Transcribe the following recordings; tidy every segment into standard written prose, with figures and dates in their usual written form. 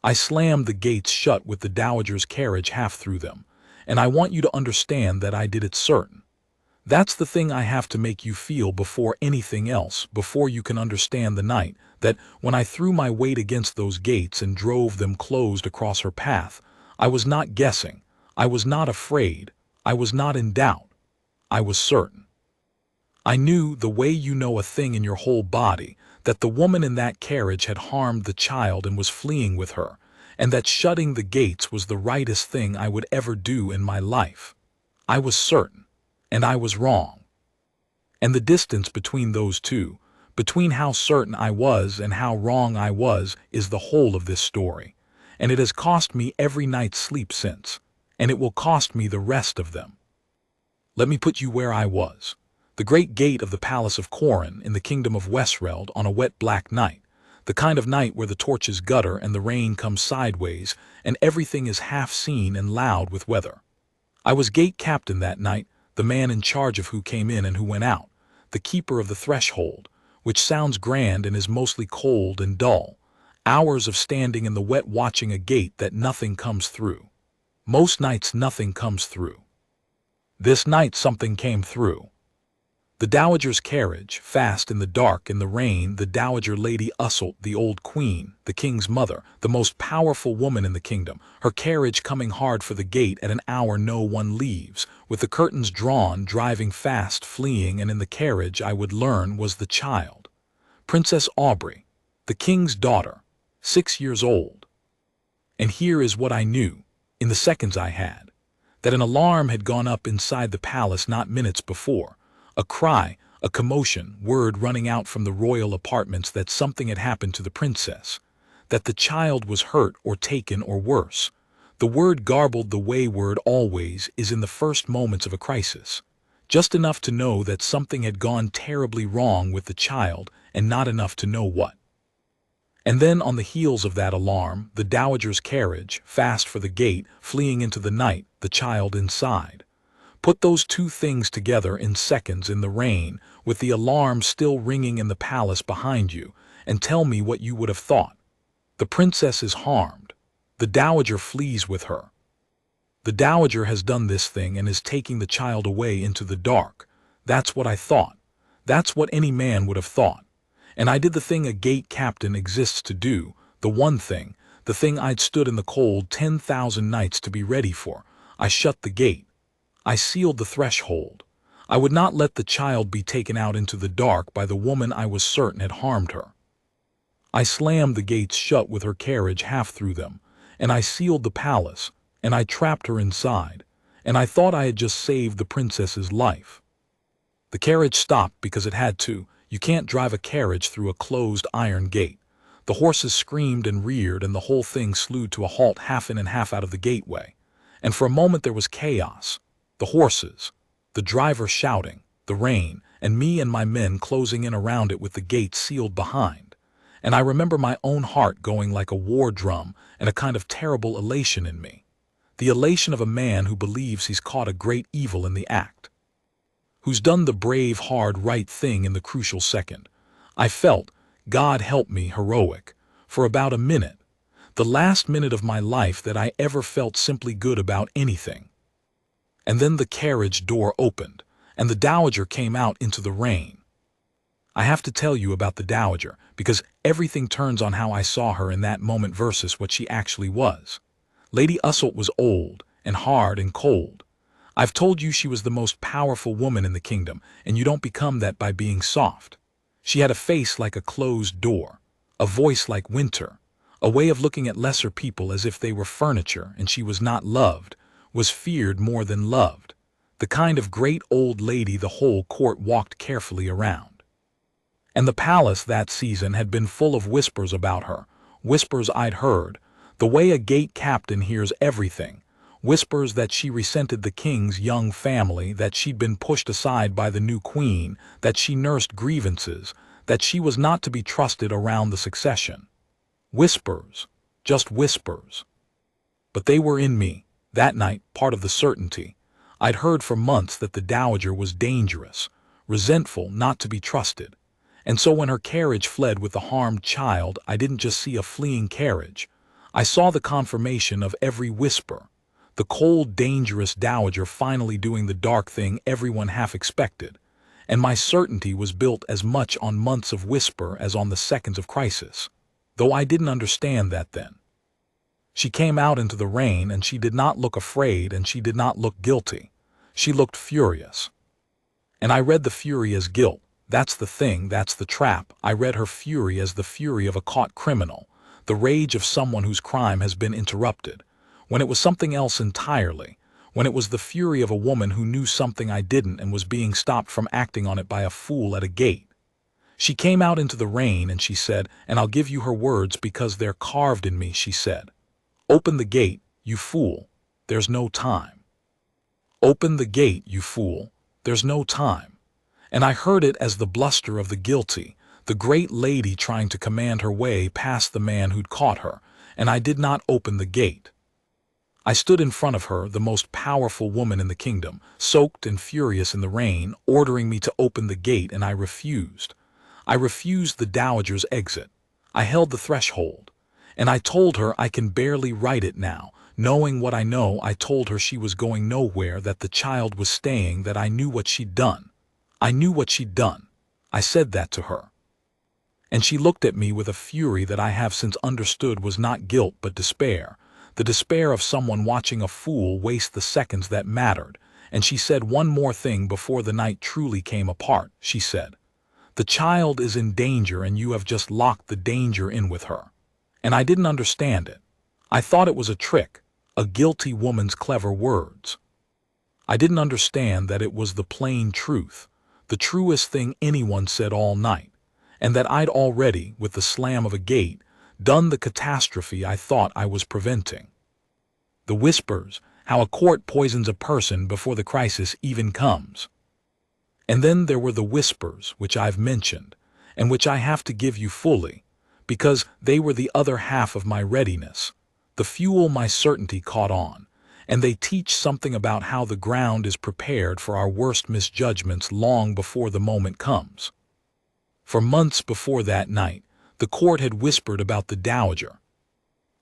I slammed the gates shut with the Dowager's carriage half through them, and I want you to understand that I did it certain. That's the thing I have to make you feel before anything else, before you can understand the night, that when I threw my weight against those gates and drove them closed across her path, I was not guessing, I was not afraid, I was not in doubt, I was certain. I knew, the way you know a thing in your whole body, that the woman in that carriage had harmed the child and was fleeing with her, and that shutting the gates was the rightest thing I would ever do in my life. I was certain, and I was wrong. And the distance between those two, between how certain I was and how wrong I was, is the whole of this story, and it has cost me every night's sleep since, and it will cost me the rest of them. Let me put you where I was. The great gate of the palace of Corin in the kingdom of Westfeld on a wet black night, the kind of night where the torches gutter and the rain comes sideways and everything is half seen and loud with weather. I was gate captain that night, the man in charge of who came in and who went out, the keeper of the threshold, which sounds grand and is mostly cold and dull, hours of standing in the wet watching a gate that nothing comes through. Most nights nothing comes through. This night something came through. The Dowager's carriage, fast in the dark in the rain, the Dowager Lady Usselt, the old queen, the king's mother, the most powerful woman in the kingdom, her carriage coming hard for the gate at an hour no one leaves, with the curtains drawn, driving fast, fleeing, and in the carriage I would learn was the child. Princess Aubrey, the king's daughter, 6 years old. And here is what I knew, in the seconds I had, that an alarm had gone up inside the palace not minutes before. A cry, a commotion, word running out from the royal apartments that something had happened to the princess, that the child was hurt or taken or worse. The word garbled the way word always is in the first moments of a crisis, just enough to know that something had gone terribly wrong with the child and not enough to know what. And then on the heels of that alarm, the Dowager's carriage, fast for the gate, fleeing into the night, the child inside. Put those two things together in seconds in the rain, with the alarm still ringing in the palace behind you, and tell me what you would have thought. The princess is harmed. The Dowager flees with her. The Dowager has done this thing and is taking the child away into the dark. That's what I thought. That's what any man would have thought. And I did the thing a gate captain exists to do, the one thing, the thing I'd stood in the cold 10,000 nights to be ready for. I shut the gate. I sealed the threshold. I would not let the child be taken out into the dark by the woman I was certain had harmed her. I slammed the gates shut with her carriage half through them, and I sealed the palace, and I trapped her inside, and I thought I had just saved the princess's life. The carriage stopped because it had to. You can't drive a carriage through a closed iron gate. The horses screamed and reared, and the whole thing slewed to a halt half in and half out of the gateway. And for a moment there was chaos. The horses, the driver shouting, the rain, and me and my men closing in around it with the gate sealed behind. And I remember my own heart going like a war drum and a kind of terrible elation in me. The elation of a man who believes he's caught a great evil in the act, who's done the brave, hard, right thing in the crucial second. I felt, God help me, heroic, for about a minute, the last minute of my life that I ever felt simply good about anything. And then the carriage door opened, and the Dowager came out into the rain. I have to tell you about the Dowager, because everything turns on how I saw her in that moment versus what she actually was. Lady Usselt was old, and hard and cold. I've told you she was the most powerful woman in the kingdom, and you don't become that by being soft. She had a face like a closed door, a voice like winter, a way of looking at lesser people as if they were furniture, and she was not loved, was feared more than loved, the kind of great old lady the whole court walked carefully around. And the palace that season had been full of whispers about her, whispers I'd heard, the way a gate captain hears everything, whispers that she resented the king's young family, that she'd been pushed aside by the new queen, that she nursed grievances, that she was not to be trusted around the succession. Whispers, just whispers. But they were in me. That night, part of the certainty. I'd heard for months that the Dowager was dangerous, resentful, not to be trusted. And so when her carriage fled with the harmed child, I didn't just see a fleeing carriage. I saw the confirmation of every whisper, the cold, dangerous dowager finally doing the dark thing everyone half expected, and my certainty was built as much on months of whisper as on the seconds of crisis, though I didn't understand that then. She came out into the rain, and she did not look afraid, and she did not look guilty. She looked furious. And I read the fury as guilt. That's the thing, that's the trap. I read her fury as the fury of a caught criminal, the rage of someone whose crime has been interrupted, when it was something else entirely, when it was the fury of a woman who knew something I didn't and was being stopped from acting on it by a fool at a gate. She came out into the rain and she said, and I'll give you her words because they're carved in me, she said, "Open the gate, you fool, there's no time. Open the gate, you fool, there's no time." And I heard it as the bluster of the guilty, the great lady trying to command her way past the man who'd caught her, and I did not open the gate. I stood in front of her, the most powerful woman in the kingdom, soaked and furious in the rain, ordering me to open the gate, and I refused. I refused the dowager's exit. I held the threshold. And I told her I can barely write it now. Knowing what I know, I told her she was going nowhere, that the child was staying, that I knew what she'd done. I knew what she'd done. I said that to her. And she looked at me with a fury that I have since understood was not guilt but despair, the despair of someone watching a fool waste the seconds that mattered. And she said one more thing before the night truly came apart. She said, "The child is in danger and you have just locked the danger in with her." And I didn't understand it. I thought it was a trick, a guilty woman's clever words. I didn't understand that it was the plain truth, the truest thing anyone said all night, and that I'd already, with the slam of a gate, done the catastrophe I thought I was preventing. The whispers, how a court poisons a person before the crisis even comes. And then there were the whispers, which I've mentioned, and which I have to give you fully, because they were the other half of my readiness, the fuel my certainty caught on, and they teach something about how the ground is prepared for our worst misjudgments long before the moment comes. For months before that night, the court had whispered about the dowager.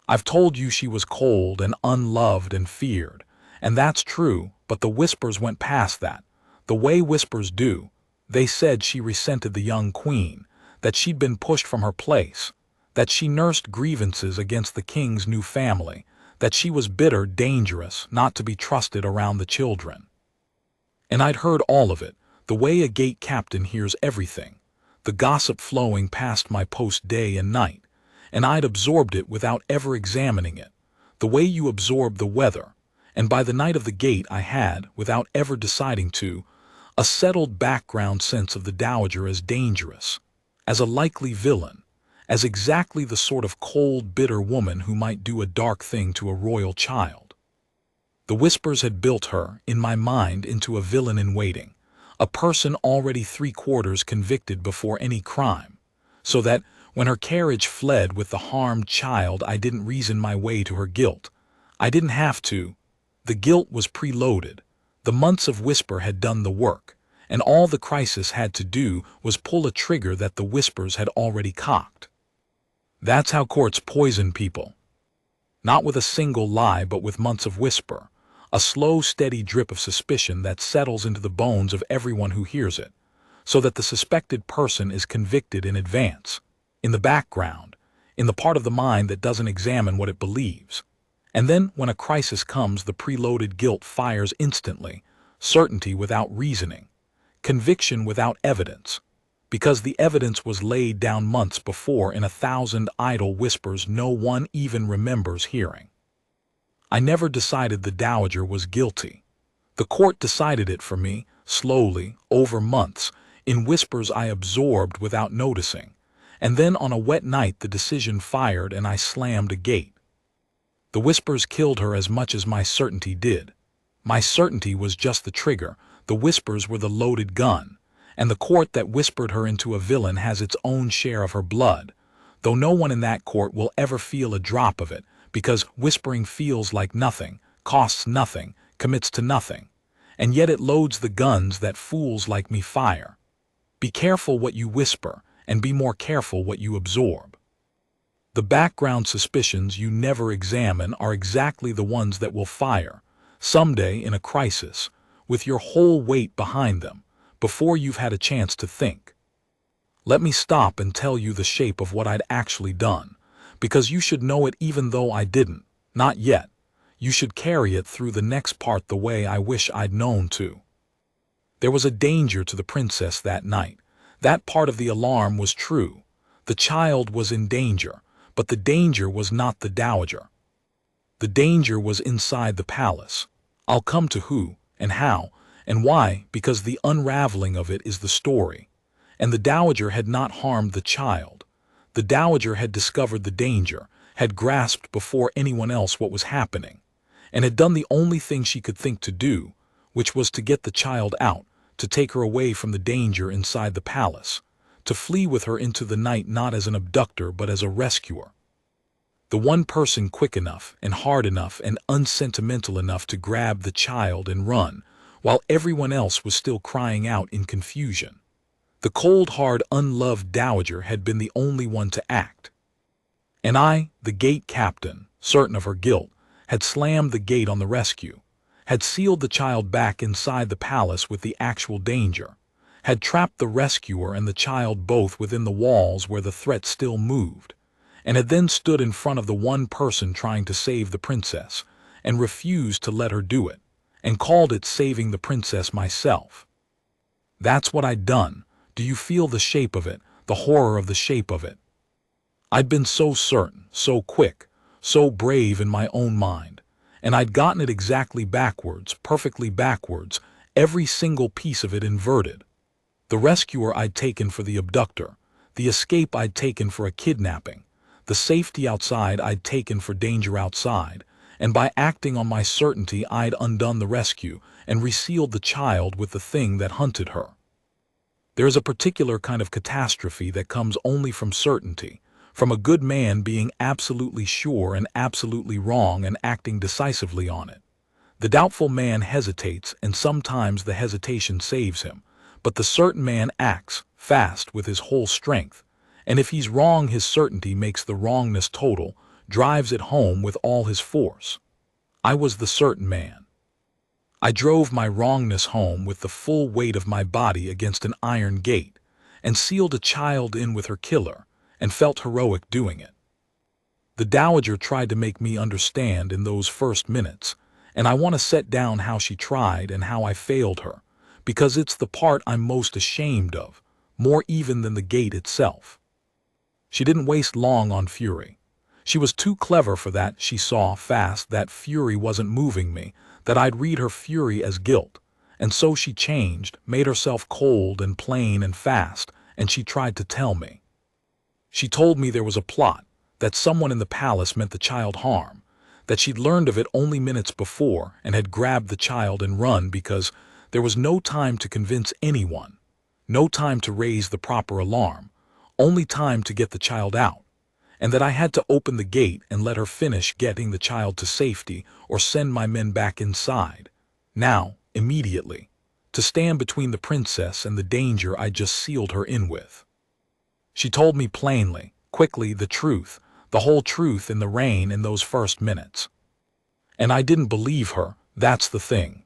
I've told you she was cold and unloved and feared, and that's true, but the whispers went past that, the way whispers do. They said she resented the young queen, that she'd been pushed from her place, that she nursed grievances against the king's new family, that she was bitter, dangerous, not to be trusted around the children. And I'd heard all of it, the way a gate captain hears everything, the gossip flowing past my post day and night, and I'd absorbed it without ever examining it, the way you absorb the weather, and by the night of the gate I had, without ever deciding to, a settled background sense of the dowager as dangerous, as a likely villain, as exactly the sort of cold, bitter woman who might do a dark thing to a royal child. The whispers had built her, in my mind, into a villain in waiting, a person already 3/4 convicted before any crime, so that when her carriage fled with the harmed child I didn't reason my way to her guilt. I didn't have to. The guilt was preloaded. The months of whisper had done the work, and all the crisis had to do was pull a trigger that the whispers had already cocked. That's how courts poison people. Not with a single lie, but with months of whisper, a slow, steady drip of suspicion that settles into the bones of everyone who hears it, so that the suspected person is convicted in advance, in the background, in the part of the mind that doesn't examine what it believes. And then, when a crisis comes, the preloaded guilt fires instantly, certainty without reasoning, conviction without evidence, because the evidence was laid down months before in 1,000 idle whispers no one even remembers hearing. I never decided the dowager was guilty. The court decided it for me, slowly, over months, in whispers I absorbed without noticing, and then on a wet night the decision fired and I slammed a gate. The whispers killed her as much as my certainty did. My certainty was just the trigger, the whispers were the loaded gun, and the court that whispered her into a villain has its own share of her blood, though no one in that court will ever feel a drop of it, because whispering feels like nothing, costs nothing, commits to nothing, and yet it loads the guns that fools like me fire. Be careful what you whisper, and be more careful what you absorb. The background suspicions you never examine are exactly the ones that will fire, someday in a crisis, with your whole weight behind them, before you've had a chance to think. Let me stop and tell you the shape of what I'd actually done, because you should know it even though I didn't, not yet. You should carry it through the next part the way I wish I'd known to. There was a danger to the princess that night. That part of the alarm was true. The child was in danger, but the danger was not the dowager. The danger was inside the palace. I'll come to who, and how, and why, because the unraveling of it is the story. And the dowager had not harmed the child. The dowager had discovered the danger, had grasped before anyone else what was happening, and had done the only thing she could think to do, which was to get the child out, to take her away from the danger inside the palace, to flee with her into the night not as an abductor but as a rescuer. The one person quick enough and hard enough and unsentimental enough to grab the child and run, while everyone else was still crying out in confusion. The cold, hard, unloved dowager had been the only one to act. And I, the gate captain, certain of her guilt, had slammed the gate on the rescue, had sealed the child back inside the palace with the actual danger, had trapped the rescuer and the child both within the walls where the threat still moved, and had then stood in front of the one person trying to save the princess, and refused to let her do it, and called it saving the princess myself. That's what I'd done. Do you feel the shape of it, the horror of the shape of it? I'd been so certain, so quick, so brave in my own mind, and I'd gotten it exactly backwards, perfectly backwards, every single piece of it inverted. The rescuer I'd taken for the abductor, the escape I'd taken for a kidnapping, the safety outside I'd taken for danger outside, and by acting on my certainty I'd undone the rescue and resealed the child with the thing that hunted her. There is a particular kind of catastrophe that comes only from certainty, from a good man being absolutely sure and absolutely wrong and acting decisively on it. The doubtful man hesitates, and sometimes the hesitation saves him, but the certain man acts fast with his whole strength, and if he's wrong his certainty makes the wrongness total, drives it home with all his force. I was the certain man. I drove my wrongness home with the full weight of my body against an iron gate, and sealed a child in with her killer, and felt heroic doing it. The dowager tried to make me understand in those first minutes, and I want to set down how she tried and how I failed her, because it's the part I'm most ashamed of, more even than the gate itself. She didn't waste long on fury. She was too clever for that. She saw fast that fury wasn't moving me, that I'd read her fury as guilt, and so she changed, made herself cold and plain and fast, and she tried to tell me. She told me there was a plot, that someone in the palace meant the child harm, that she'd learned of it only minutes before and had grabbed the child and run because there was no time to convince anyone, no time to raise the proper alarm, only time to get the child out, and that I had to open the gate and let her finish getting the child to safety or send my men back inside, now, immediately, to stand between the princess and the danger I just sealed her in with. She told me plainly, quickly, the truth, the whole truth in the rain in those first minutes. And I didn't believe her, that's the thing.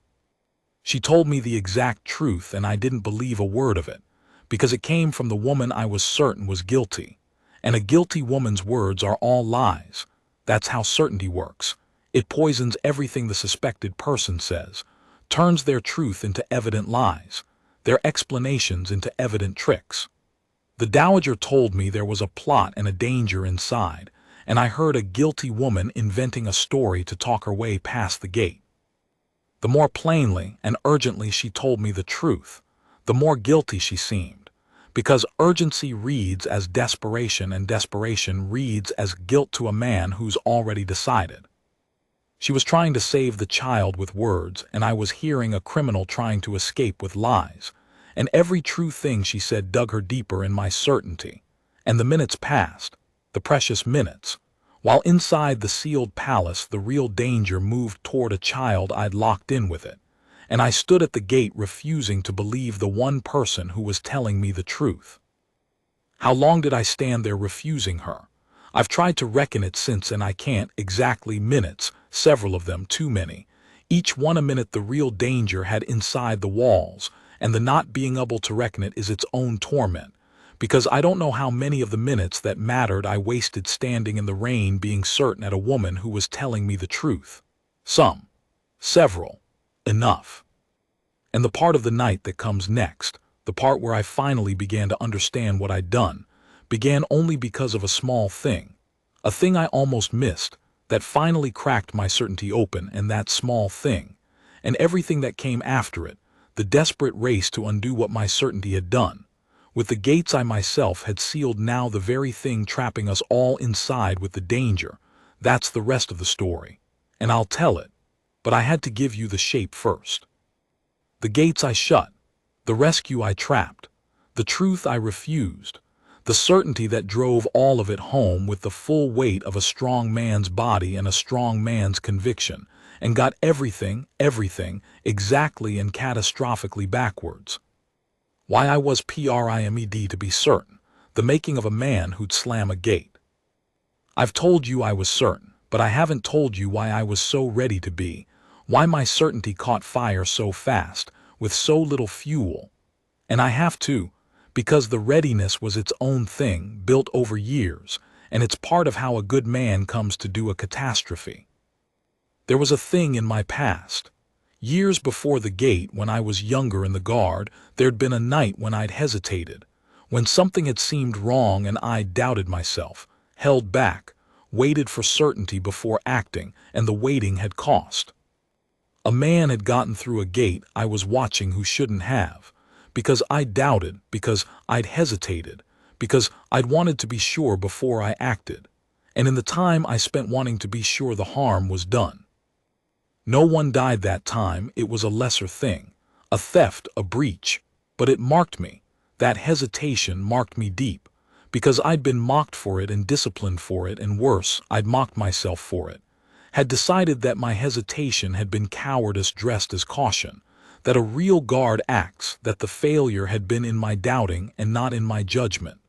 She told me the exact truth and I didn't believe a word of it, because it came from the woman I was certain was guilty. And a guilty woman's words are all lies. That's how certainty works. It poisons everything the suspected person says, turns their truth into evident lies, their explanations into evident tricks. The dowager told me there was a plot and a danger inside, and I heard a guilty woman inventing a story to talk her way past the gate. The more plainly and urgently she told me the truth, the more guilty she seemed, because urgency reads as desperation and desperation reads as guilt to a man who's already decided. She was trying to save the child with words, and I was hearing a criminal trying to escape with lies, and every true thing she said dug her deeper in my certainty. And the minutes passed, the precious minutes, while inside the sealed palace the real danger moved toward a child I'd locked in with it, and I stood at the gate refusing to believe the one person who was telling me the truth. How long did I stand there refusing her? I've tried to reckon it since and I can't exactly minutes, several of them too many. Each one a minute the real danger had inside the walls, and the not being able to reckon it is its own torment, because I don't know how many of the minutes that mattered I wasted standing in the rain being certain at a woman who was telling me the truth. Some. Several. Enough. And the part of the night that comes next, the part where I finally began to understand what I'd done, began only because of a small thing. A thing I almost missed, that finally cracked my certainty open, and that small thing, and everything that came after it, the desperate race to undo what my certainty had done. With the gates I myself had sealed, now the very thing trapping us all inside with the danger. That's the rest of the story. And I'll tell it. But I had to give you the shape first. The gates I shut. The rescue I trapped. The truth I refused. The certainty that drove all of it home with the full weight of a strong man's body and a strong man's conviction, and got everything, exactly and catastrophically backwards. Why I was primed to be certain, the making of a man who'd slam a gate. I've told you I was certain, but I haven't told you why I was so ready to be, why my certainty caught fire so fast, with so little fuel. And I have to, because the readiness was its own thing, built over years, and it's part of how a good man comes to do a catastrophe. There was a thing in my past. Years before the gate, when I was younger in the guard, there'd been a night when I'd hesitated, when something had seemed wrong and I doubted myself, held back, waited for certainty before acting, and the waiting had cost. A man had gotten through a gate I was watching who shouldn't have, because I doubted, because I'd hesitated, because I'd wanted to be sure before I acted, and in the time I spent wanting to be sure the harm was done. No one died that time. It was a lesser thing, a theft, a breach, but it marked me. That hesitation marked me deep, because I'd been mocked for it and disciplined for it, and worse, I'd mocked myself for it, had decided that my hesitation had been cowardice dressed as caution, that a real guard acts, that the failure had been in my doubting and not in my judgment.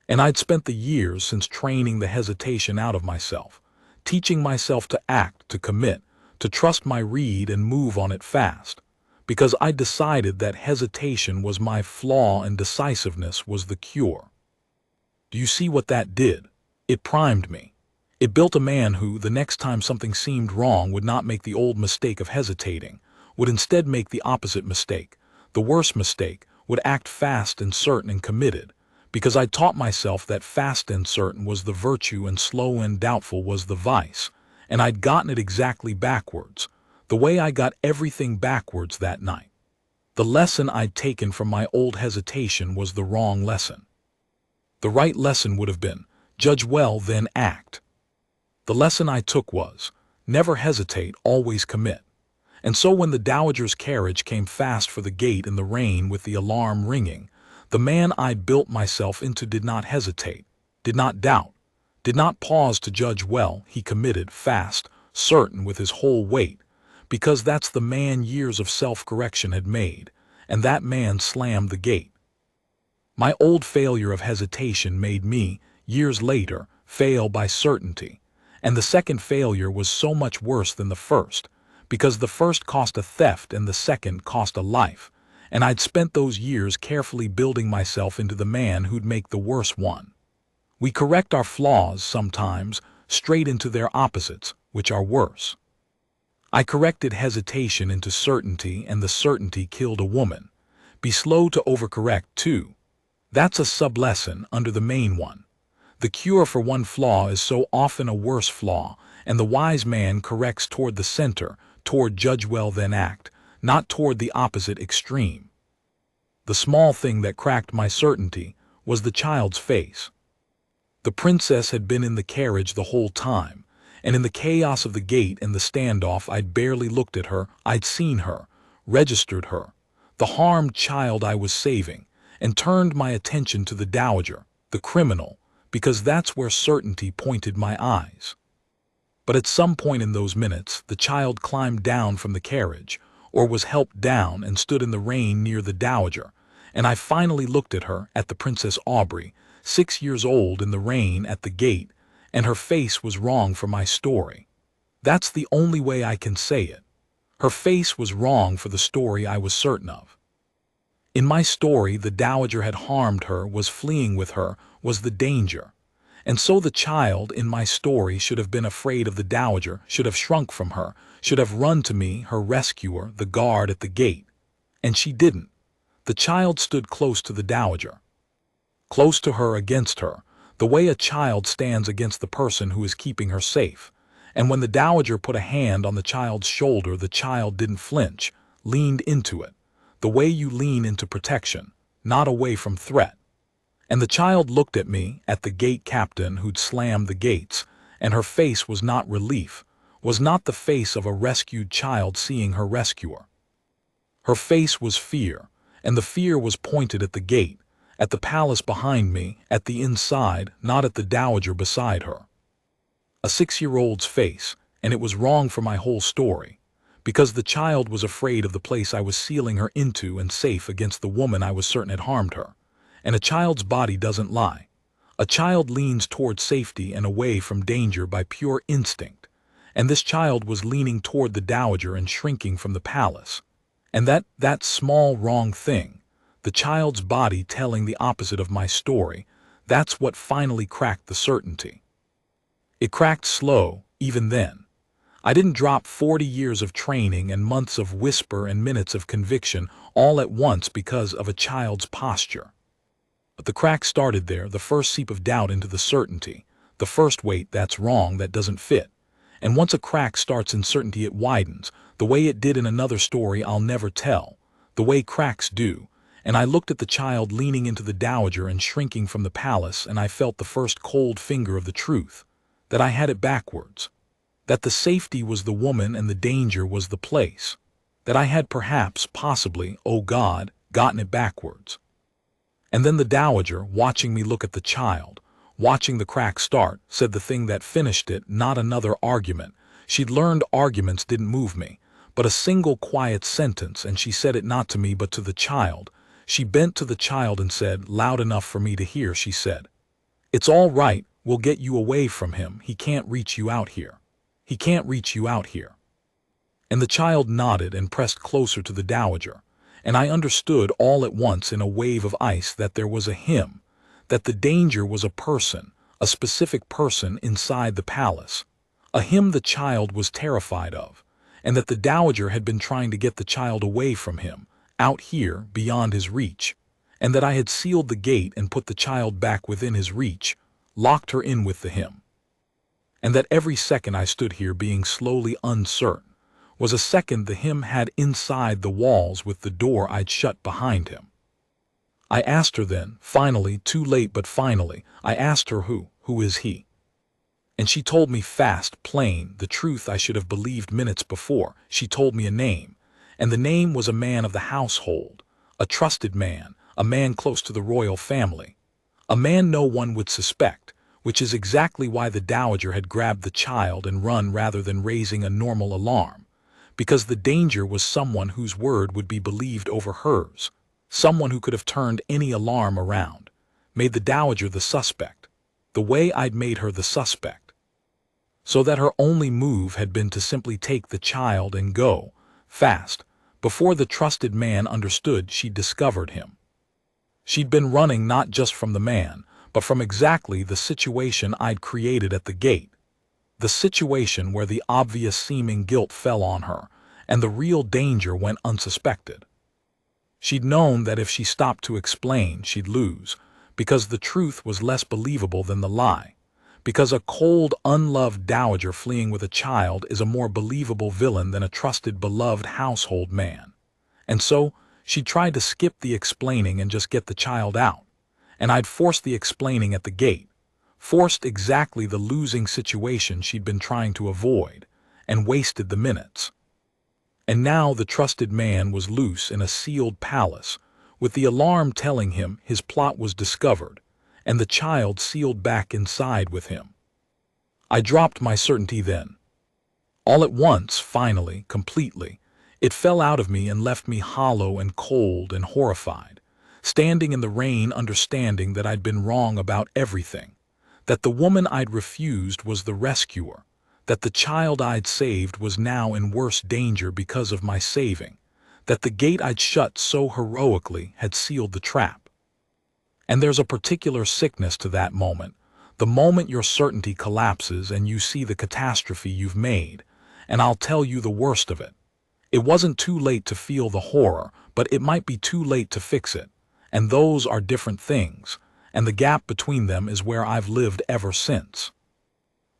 And I'd spent the years since training the hesitation out of myself, teaching myself to act, to commit, to trust my read and move on it fast, because I decided that hesitation was my flaw and decisiveness was the cure. Do you see what that did? It primed me. It built a man who, the next time something seemed wrong, would not make the old mistake of hesitating, would instead make the opposite mistake, the worst mistake, would act fast and certain and committed, because I taught myself that fast and certain was the virtue and slow and doubtful was the vice. And I'd gotten it exactly backwards, the way I got everything backwards that night. The lesson I'd taken from my old hesitation was the wrong lesson. The right lesson would have been, judge well, then act. The lesson I took was, never hesitate, always commit. And so when the Dowager's carriage came fast for the gate in the rain with the alarm ringing, the man I'd built myself into did not hesitate, did not doubt, did not pause to judge well. He committed, fast, certain, with his whole weight, because that's the man years of self-correction had made, and that man slammed the gate. My old failure of hesitation made me, years later, fail by certainty, and the second failure was so much worse than the first, because the first cost a theft and the second cost a life, and I'd spent those years carefully building myself into the man who'd make the worse one. We correct our flaws sometimes straight into their opposites, which are worse. I corrected hesitation into certainty, and the certainty killed a woman. Be slow to overcorrect, too. That's a sub-lesson under the main one. The cure for one flaw is so often a worse flaw, and the wise man corrects toward the center, toward judge well then act, not toward the opposite extreme. The small thing that cracked my certainty was the child's face. The princess had been in the carriage the whole time, and in the chaos of the gate and the standoff I'd barely looked at her. I'd seen her, registered her, the harmed child I was saving, and turned my attention to the Dowager, the criminal, because that's where certainty pointed my eyes. But at some point in those minutes, the child climbed down from the carriage, or was helped down, and stood in the rain near the Dowager, and I finally looked at her, at the Princess Aubrey, 6 years old in the rain at the gate, and her face was wrong for my story. That's the only way I can say it. Her face was wrong for the story I was certain of. In my story, the Dowager had harmed her, was fleeing with her, was the danger. And so the child in my story should have been afraid of the Dowager, should have shrunk from her, should have run to me, her rescuer, the guard at the gate. And she didn't. The child stood close to the Dowager. Close to her, against her, the way a child stands against the person who is keeping her safe. And when the Dowager put a hand on the child's shoulder, the child didn't flinch, leaned into it, the way you lean into protection, not away from threat. And the child looked at me, at the gate captain who'd slammed the gates, and her face was not relief, was not the face of a rescued child seeing her rescuer. Her face was fear, and the fear was pointed at the gate, at the palace behind me, at the inside, not at the Dowager beside her. A 6-year-old's face, and it was wrong for my whole story, because the child was afraid of the place I was sealing her into and safe against the woman I was certain had harmed her. And a child's body doesn't lie. A child leans toward safety and away from danger by pure instinct, and this child was leaning toward the Dowager and shrinking from the palace. And that small wrong thing, the child's body telling the opposite of my story, that's what finally cracked the certainty. It cracked slow, even then. I didn't drop 40 years of training and months of whisper and minutes of conviction all at once because of a child's posture. But the crack started there, the first seep of doubt into the certainty, the first wait, that's wrong, that doesn't fit. And once a crack starts in certainty, it widens, the way it did in another story I'll never tell, the way cracks do. And I looked at the child leaning into the Dowager and shrinking from the palace, and I felt the first cold finger of the truth, that I had it backwards, that the safety was the woman and the danger was the place, that I had perhaps, possibly, oh God, gotten it backwards. And then the Dowager, watching me look at the child, watching the crack start, said the thing that finished it, not another argument. She'd learned arguments didn't move me, but a single quiet sentence, and she said it not to me but to the child. She bent to the child and said, loud enough for me to hear, she said, "It's all right, we'll get you away from him, he can't reach you out here. He can't reach you out here." And the child nodded and pressed closer to the Dowager. And I understood all at once in a wave of ice that there was a him, that the danger was a person, a specific person inside the palace, a him the child was terrified of, and that the Dowager had been trying to get the child away from him, out here, beyond his reach, and that I had sealed the gate and put the child back within his reach, locked her in with the him. And that every second I stood here being slowly uncertain, was a second the him had inside the walls with the door I'd shut behind him. I asked her then, finally, too late but finally, I asked her who is he? And she told me fast, plain, the truth I should have believed minutes before. She told me a name, and the name was a man of the household, a trusted man, a man close to the royal family, a man no one would suspect, which is exactly why the Dowager had grabbed the child and run rather than raising a normal alarm. Because the danger was someone whose word would be believed over hers, someone who could have turned any alarm around, made the Dowager the suspect, the way I'd made her the suspect. So that her only move had been to simply take the child and go, fast, before the trusted man understood she'd discovered him. She'd been running not just from the man, but from exactly the situation I'd created at the gate. The situation where the obvious seeming guilt fell on her, and the real danger went unsuspected. She'd known that if she stopped to explain, she'd lose, because the truth was less believable than the lie, because a cold, unloved Dowager fleeing with a child is a more believable villain than a trusted, beloved household man. And so, she tried to skip the explaining and just get the child out, and I'd forced the explaining at the gate, forced exactly the losing situation she'd been trying to avoid, and wasted the minutes. And now the trusted man was loose in a sealed palace, with the alarm telling him his plot was discovered, and the child sealed back inside with him. I dropped my certainty then. All at once, finally, completely, it fell out of me and left me hollow and cold and horrified, standing in the rain understanding that I'd been wrong about everything, that the woman I'd refused was the rescuer, that the child I'd saved was now in worse danger because of my saving, that the gate I'd shut so heroically had sealed the trap. And there's a particular sickness to that moment, the moment your certainty collapses and you see the catastrophe you've made, and I'll tell you the worst of it. It wasn't too late to feel the horror, but it might be too late to fix it, and those are different things, and the gap between them is where I've lived ever since.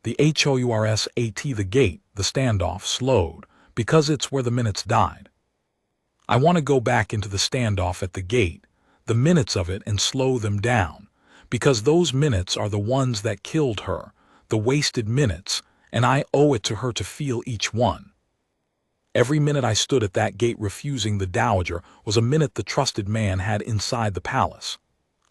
The HOURSAT, the gate, the standoff, slowed, because it's where the minutes died. I want to go back into the standoff at the gate, the minutes of it, and slow them down, because those minutes are the ones that killed her, the wasted minutes, and I owe it to her to feel each one. Every minute I stood at that gate refusing the Dowager was a minute the trusted man had inside the palace.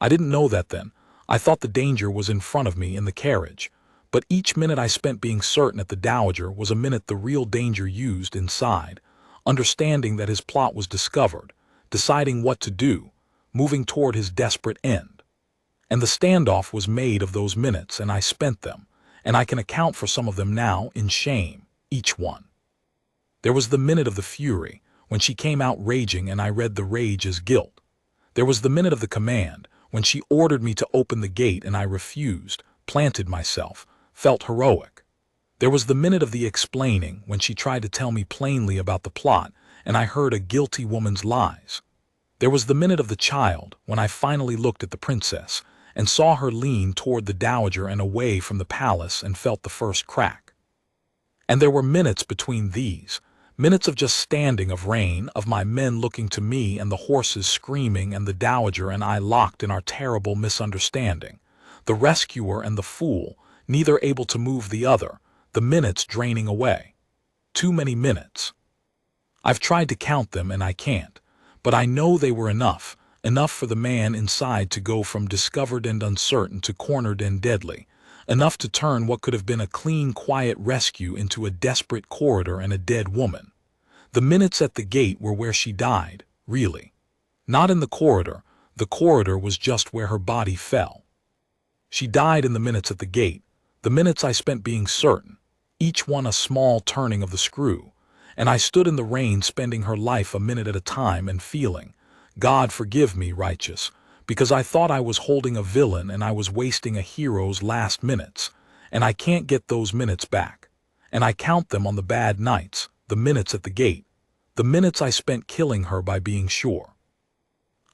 I didn't know that then. I thought the danger was in front of me in the carriage. But each minute I spent being certain at the Dowager was a minute the real danger used inside, understanding that his plot was discovered, deciding what to do, moving toward his desperate end. And the standoff was made of those minutes, and I spent them, and I can account for some of them now in shame, each one. There was the minute of the fury, when she came out raging and I read the rage as guilt. There was the minute of the command, when she ordered me to open the gate and I refused, planted myself, felt heroic. There was the minute of the explaining, when she tried to tell me plainly about the plot and I heard a guilty woman's lies. There was the minute of the child, when I finally looked at the princess and saw her lean toward the Dowager and away from the palace and felt the first crack. And there were minutes between these, minutes of just standing, of rain, of my men looking to me and the horses screaming and the Dowager and I locked in our terrible misunderstanding, the rescuer and the fool, neither able to move the other, the minutes draining away. Too many minutes. I've tried to count them and I can't, but I know they were enough for the man inside to go from discovered and uncertain to cornered and deadly, enough to turn what could have been a clean, quiet rescue into a desperate corridor and a dead woman. The minutes at the gate were where she died, really. Not in the corridor was just where her body fell. She died in the minutes at the gate, the minutes I spent being certain, each one a small turning of the screw, and I stood in the rain spending her life a minute at a time and feeling, God forgive me, righteous, because I thought I was holding a villain and I was wasting a hero's last minutes, and I can't get those minutes back. And I count them on the bad nights, the minutes at the gate, the minutes I spent killing her by being sure.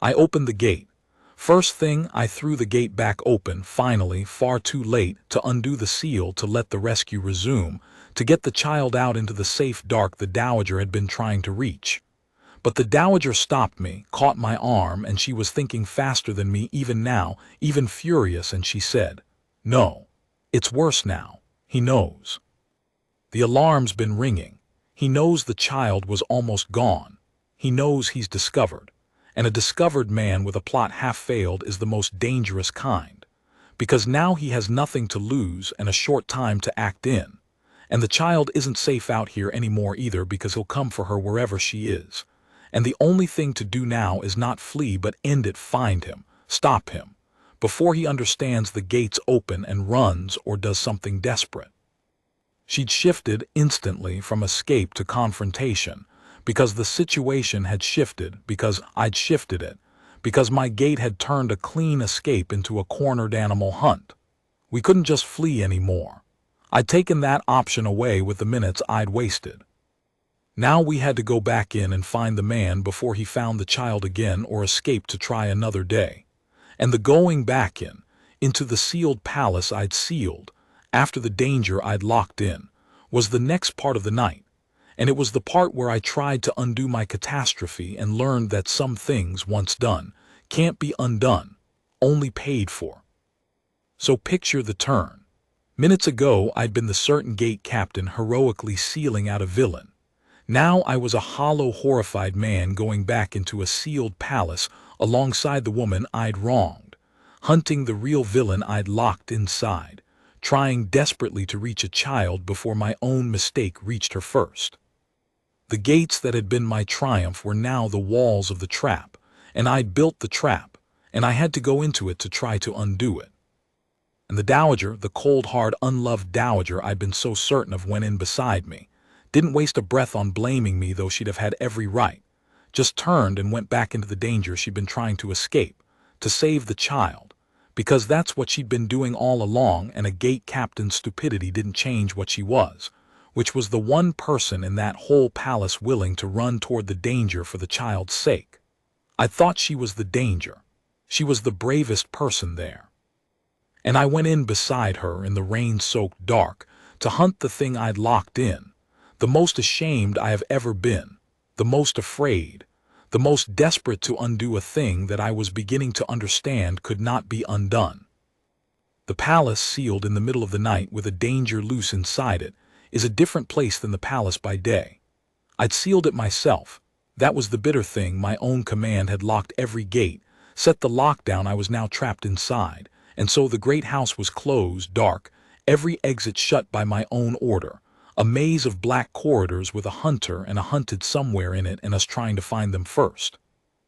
I opened the gate. First thing, I threw the gate back open, finally, far too late to undo the seal to let the rescue resume, to get the child out into the safe dark the Dowager had been trying to reach. But the Dowager stopped me, caught my arm, and she was thinking faster than me even now, even furious, and she said, "No, it's worse now. He knows. The alarm's been ringing. He knows the child was almost gone. He knows he's discovered. And a discovered man with a plot half-failed is the most dangerous kind, because now he has nothing to lose and a short time to act in. And the child isn't safe out here anymore either, because he'll come for her wherever she is. And the only thing to do now is not flee but end it, find him, stop him, before he understands the gate's open and runs or does something desperate." She'd shifted instantly from escape to confrontation, because the situation had shifted, because I'd shifted it, because my gate had turned a clean escape into a cornered animal hunt. We couldn't just flee anymore. I'd taken that option away with the minutes I'd wasted. Now we had to go back in and find the man before he found the child again or escape to try another day. And the going back in, into the sealed palace I'd sealed, after the danger I'd locked in, was the next part of the night. And it was the part where I tried to undo my catastrophe and learned that some things, once done, can't be undone, only paid for. So picture the turn. Minutes ago I'd been the certain gate captain heroically sealing out a villain. Now I was a hollow, horrified man going back into a sealed palace alongside the woman I'd wronged, hunting the real villain I'd locked inside, trying desperately to reach a child before my own mistake reached her first. The gates that had been my triumph were now the walls of the trap, and I'd built the trap, and I had to go into it to try to undo it. And the dowager, the cold, hard, unloved dowager I'd been so certain of, went in beside me, didn't waste a breath on blaming me, though she'd have had every right, just turned and went back into the danger she'd been trying to escape, to save the child, because that's what she'd been doing all along, and a gate captain's stupidity didn't change what she was, which was the one person in that whole palace willing to run toward the danger for the child's sake. I thought she was the danger. She was the bravest person there. And I went in beside her in the rain-soaked dark to hunt the thing I'd locked in, the most ashamed I have ever been, the most afraid, the most desperate to undo a thing that I was beginning to understand could not be undone. The palace sealed in the middle of the night with a danger loose inside it is a different place than the palace by day. I'd sealed it myself. That was the bitter thing. My own command had locked every gate, set the lockdown. I was now trapped inside, and so the great house was closed, dark, every exit shut by my own order, a maze of black corridors with a hunter and a hunted somewhere in it, and us trying to find them first.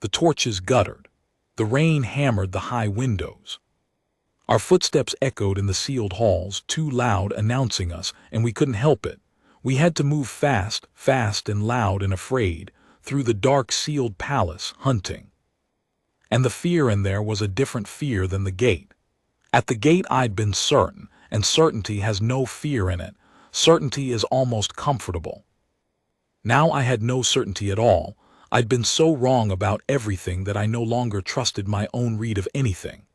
The torches guttered. The rain hammered the high windows. Our footsteps echoed in the sealed halls, too loud, announcing us, and we couldn't help it. We had to move fast, fast and loud and afraid, through the dark sealed palace, hunting. And the fear in there was a different fear than the gate. At the gate I'd been certain, and certainty has no fear in it. Certainty is almost comfortable. Now I had no certainty at all. I'd been so wrong about everything that I no longer trusted my own read of anything.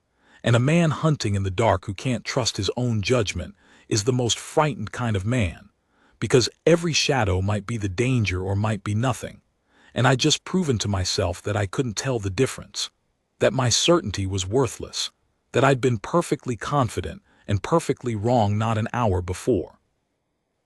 And a man hunting in the dark who can't trust his own judgment is the most frightened kind of man, because every shadow might be the danger or might be nothing. And I'd just proven to myself that I couldn't tell the difference, that my certainty was worthless, that I'd been perfectly confident and perfectly wrong not an hour before.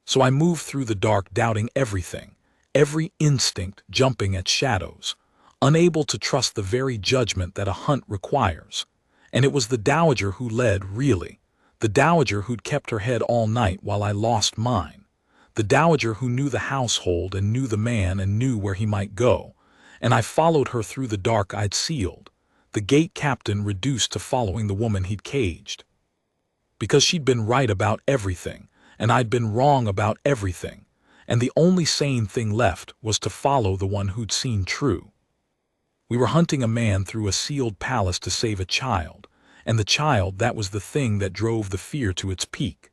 So I moved through the dark, doubting everything, every instinct jumping at shadows, unable to trust the very judgment that a hunt requires. And it was the dowager who led, really, the dowager who'd kept her head all night while I lost mine, the dowager who knew the household and knew the man and knew where he might go, and I followed her through the dark I'd sealed, the gate captain reduced to following the woman he'd caged. Because she'd been right about everything, and I'd been wrong about everything, and the only sane thing left was to follow the one who'd seen true. We were hunting a man through a sealed palace to save a child, and the child, that was the thing that drove the fear to its peak.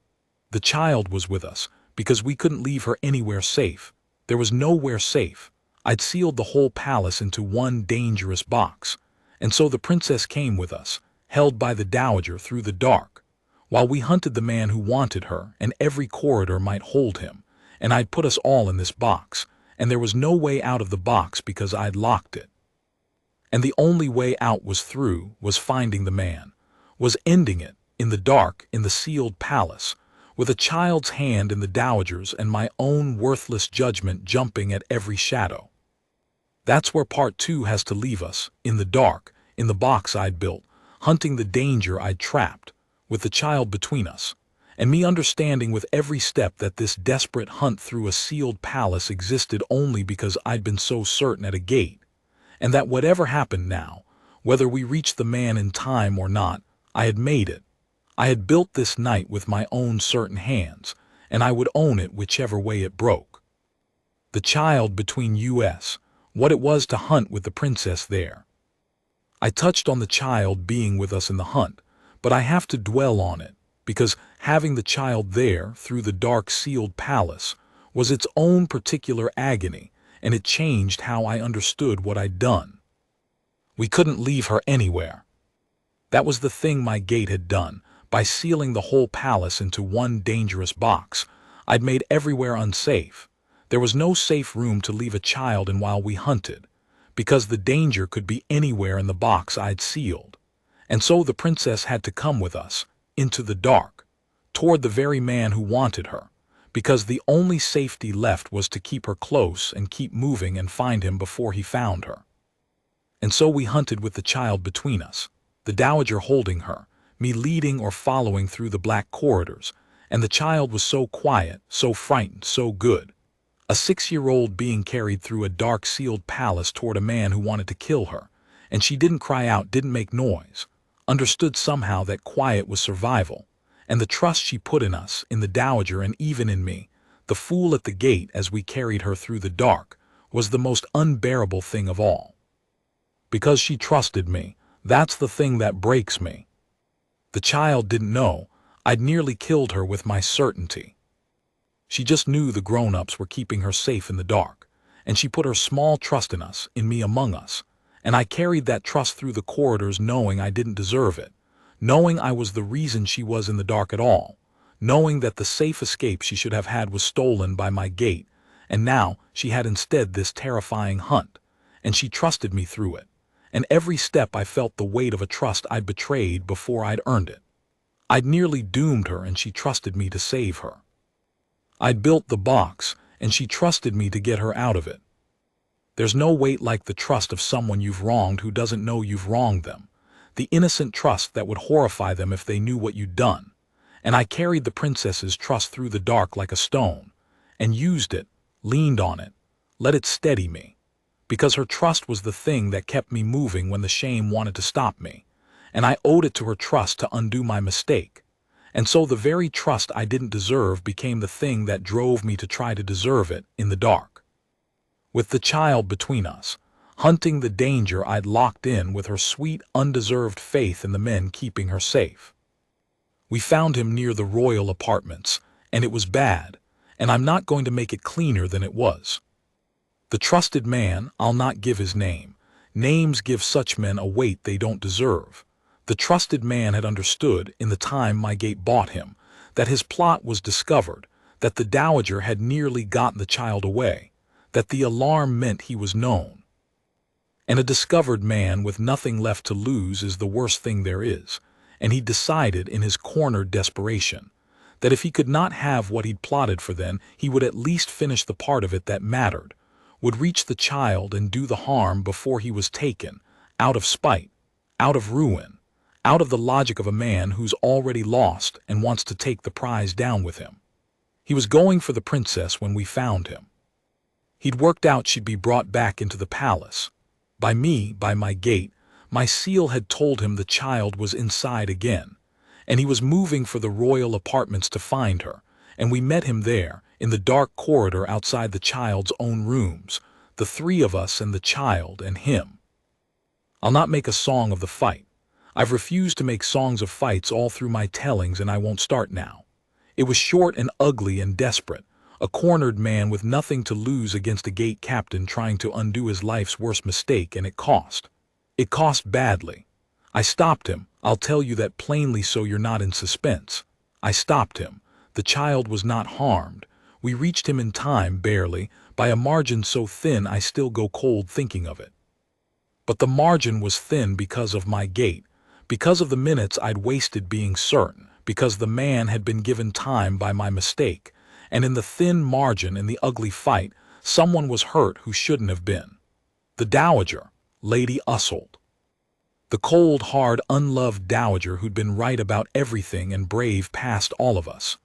The child was with us, because we couldn't leave her anywhere safe. There was nowhere safe. I'd sealed the whole palace into one dangerous box, and so the princess came with us, held by the dowager through the dark, while we hunted the man who wanted her, and every corridor might hold him, and I'd put us all in this box, and there was no way out of the box because I'd locked it. And the only way out was through, was finding the man, was ending it, in the dark, in the sealed palace, with a child's hand in the dowager's and my own worthless judgment jumping at every shadow. That's where part 2 has to leave us, in the dark, in the box I'd built, hunting the danger I'd trapped, with the child between us, and me understanding with every step that this desperate hunt through a sealed palace existed only because I'd been so certain at a gate, and that whatever happened now, whether we reached the man in time or not, I had made it. I had built this night with my own certain hands, and I would own it whichever way it broke. The child between us, what it was to hunt with the princess there. I touched on the child being with us in the hunt, but I have to dwell on it, because having the child there through the dark sealed palace was its own particular agony, and it changed how I understood what I'd done. We couldn't leave her anywhere. That was the thing my gate had done. By sealing the whole palace into one dangerous box, I'd made everywhere unsafe. There was no safe room to leave a child in while we hunted, because the danger could be anywhere in the box I'd sealed. And so the princess had to come with us, into the dark, toward the very man who wanted her, because the only safety left was to keep her close and keep moving and find him before he found her. And so we hunted with the child between us, the dowager holding her, me leading or following through the black corridors, and the child was so quiet, so frightened, so good. A 6-year-old being carried through a dark sealed palace toward a man who wanted to kill her, And she didn't cry out, didn't make noise, understood somehow that quiet was survival, and the trust she put in us, in the Dowager and even in me, the fool at the gate as we carried her through the dark, was the most unbearable thing of all. Because she trusted me, that's the thing that breaks me. The child didn't know I'd nearly killed her with my certainty. She just knew the grown-ups were keeping her safe in the dark, and she put her small trust in us, in me among us, and I carried that trust through the corridors knowing I didn't deserve it, knowing I was the reason she was in the dark at all, knowing that the safe escape she should have had was stolen by my gate, and now she had instead this terrifying hunt, and she trusted me through it. And every step I felt the weight of a trust I'd betrayed before I'd earned it. I'd nearly doomed her and she trusted me to save her. I'd built the box and she trusted me to get her out of it. There's no weight like the trust of someone you've wronged who doesn't know you've wronged them, the innocent trust that would horrify them if they knew what you'd done. And I carried the princess's trust through the dark like a stone, and used it, leaned on it, let it steady me. Because her trust was the thing that kept me moving when the shame wanted to stop me, and I owed it to her trust to undo my mistake. And so the very trust I didn't deserve became the thing that drove me to try to deserve it in the dark. With the child between us, hunting the danger I'd locked in with her sweet, undeserved faith in the men keeping her safe. We found him near the royal apartments, and it was bad, and I'm not going to make it cleaner than it was. The trusted man, I'll not give his name. Names give such men a weight they don't deserve. The trusted man had understood, in the time my gate bought him, that his plot was discovered, that the Dowager had nearly gotten the child away, that the alarm meant he was known. And a discovered man with nothing left to lose is the worst thing there is, and he decided in his cornered desperation that if he could not have what he'd plotted for them, he would at least finish the part of it that mattered, would reach the child and do the harm before he was taken, out of spite, out of ruin, out of the logic of a man who's already lost and wants to take the prize down with him. He was going for the princess when we found him. He'd worked out she'd be brought back into the palace. By me, by my gate, my seal had told him the child was inside again, and he was moving for the royal apartments to find her, and we met him there, in the dark corridor outside the child's own rooms, the three of us and the child and him. I'll not make a song of the fight. I've refused to make songs of fights all through my tellings, and I won't start now. It was short and ugly and desperate, a cornered man with nothing to lose against a gate captain trying to undo his life's worst mistake, and it cost. It cost badly. I stopped him, I'll tell you that plainly so you're not in suspense. I stopped him. The child was not harmed. We reached him in time, barely, by a margin so thin I still go cold thinking of it. But the margin was thin because of my gate, because of the minutes I'd wasted being certain, because the man had been given time by my mistake, and in the thin margin in the ugly fight, someone was hurt who shouldn't have been. The Dowager, Lady Ussold. The cold, hard, unloved Dowager who'd been right about everything and brave past all of us.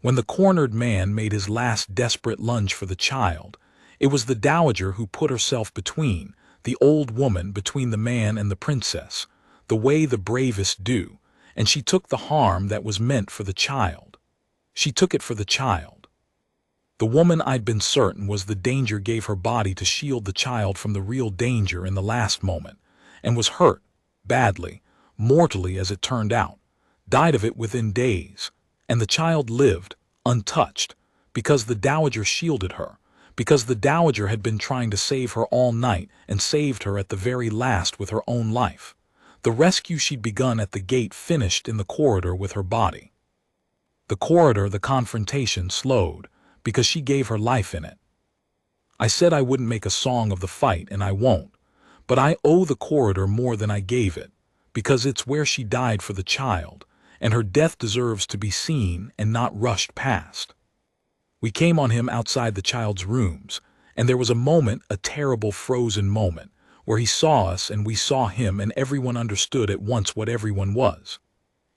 When the cornered man made his last desperate lunge for the child, it was the Dowager who put herself between, the old woman between the man and the princess, the way the bravest do, and she took the harm that was meant for the child. She took it for the child. The woman I'd been certain was the danger gave her body to shield the child from the real danger in the last moment, and was hurt, badly, mortally as it turned out, died of it within days, and the child lived, untouched, because the Dowager shielded her, because the Dowager had been trying to save her all night and saved her at the very last with her own life. The rescue she'd begun at the gate finished in the corridor with her body. The corridor, the confrontation slowed, because she gave her life in it. I said I wouldn't make a song of the fight, and I won't, but I owe the corridor more than I gave it, because it's where she died for the child, and her death deserves to be seen and not rushed past. We came on him outside the child's rooms, and there was a moment, a terrible frozen moment, where he saw us and we saw him, and everyone understood at once what everyone was.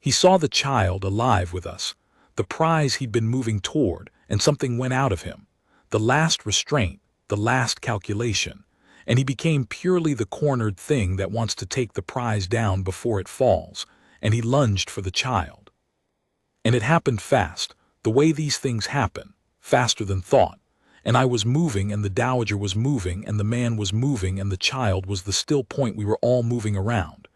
He saw the child alive with us, the prize he'd been moving toward, and something went out of him, the last restraint, the last calculation, and he became purely the cornered thing that wants to take the prize down before it falls, and he lunged for the child. And it happened fast, the way these things happen, faster than thought, and I was moving and the Dowager was moving and the man was moving and the child was the still point we were all moving around.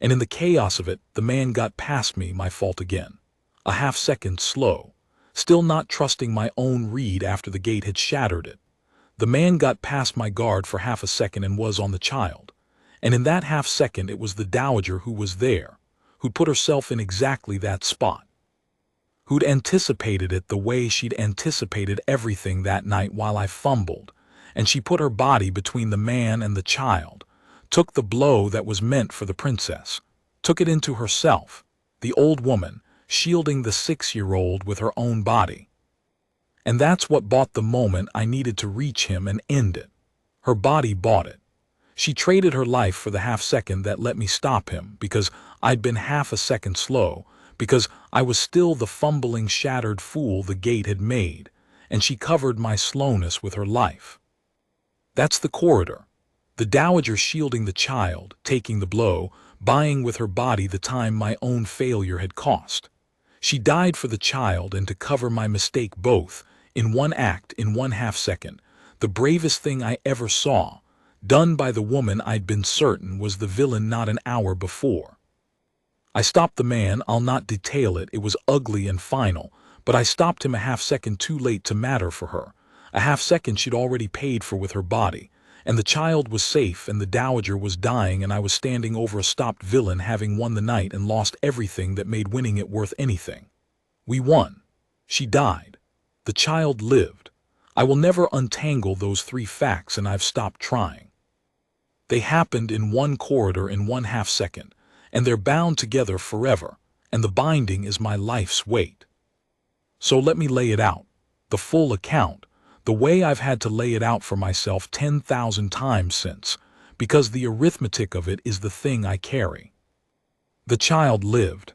And in the chaos of it, the man got past me, my fault again. A half-second slow, still not trusting my own read after the gate had shattered it. The man got past my guard for half a second and was on the child. And in that half-second it was the Dowager who was there, who'd put herself in exactly that spot, who'd anticipated it the way she'd anticipated everything that night while I fumbled, and she put her body between the man and the child, took the blow that was meant for the princess, took it into herself, the old woman, shielding the 6-year-old with her own body. And that's what bought the moment I needed to reach him and end it. Her body bought it. She traded her life for the half-second that let me stop him because I'd been half a second slow, because I was still the fumbling, shattered fool the gate had made, and she covered my slowness with her life. That's the corridor. The Dowager shielding the child, taking the blow, buying with her body the time my own failure had cost. She died for the child and to cover my mistake both, in one act, in one half-second, the bravest thing I ever saw, done by the woman I'd been certain was the villain not an hour before. I stopped the man, I'll not detail it, it was ugly and final, but I stopped him a half-second too late to matter for her, a half-second she'd already paid for with her body, and the child was safe and the Dowager was dying and I was standing over a stopped villain having won the night and lost everything that made winning it worth anything. We won. She died. The child lived. I will never untangle those 3 facts and I've stopped trying. They happened in one corridor in one half-second, and they're bound together forever, and the binding is my life's weight. So let me lay it out, the full account, the way I've had to lay it out for myself 10,000 times since, because the arithmetic of it is the thing I carry. The child lived.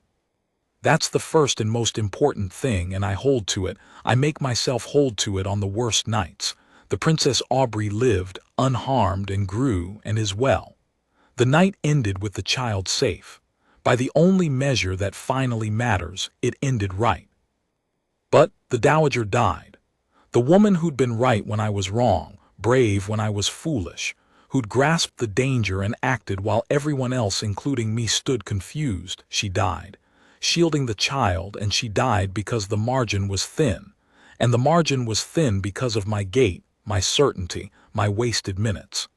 That's the first and most important thing, and I hold to it. I make myself hold to it on the worst nights. The Princess Aubrey lived, unharmed, and grew, and is well. The night ended with the child safe. By the only measure that finally matters, it ended right. But the Dowager died. The woman who'd been right when I was wrong, brave when I was foolish, who'd grasped the danger and acted while everyone else, including me, stood confused, she died, shielding the child, and she died because the margin was thin. And the margin was thin because of my gait, my certainty, my wasted minutes.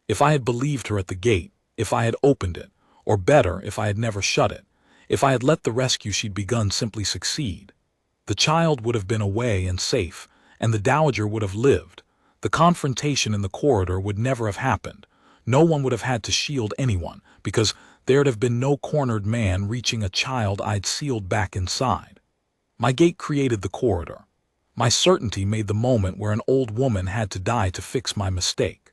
If I had believed her at the gate, if I had opened it, or better, if I had never shut it, if I had let the rescue she'd begun simply succeed, the child would have been away and safe, and the Dowager would have lived. The confrontation in the corridor would never have happened. No one would have had to shield anyone, because there'd have been no cornered man reaching a child I'd sealed back inside. My gate created the corridor. My certainty made the moment where an old woman had to die to fix my mistake.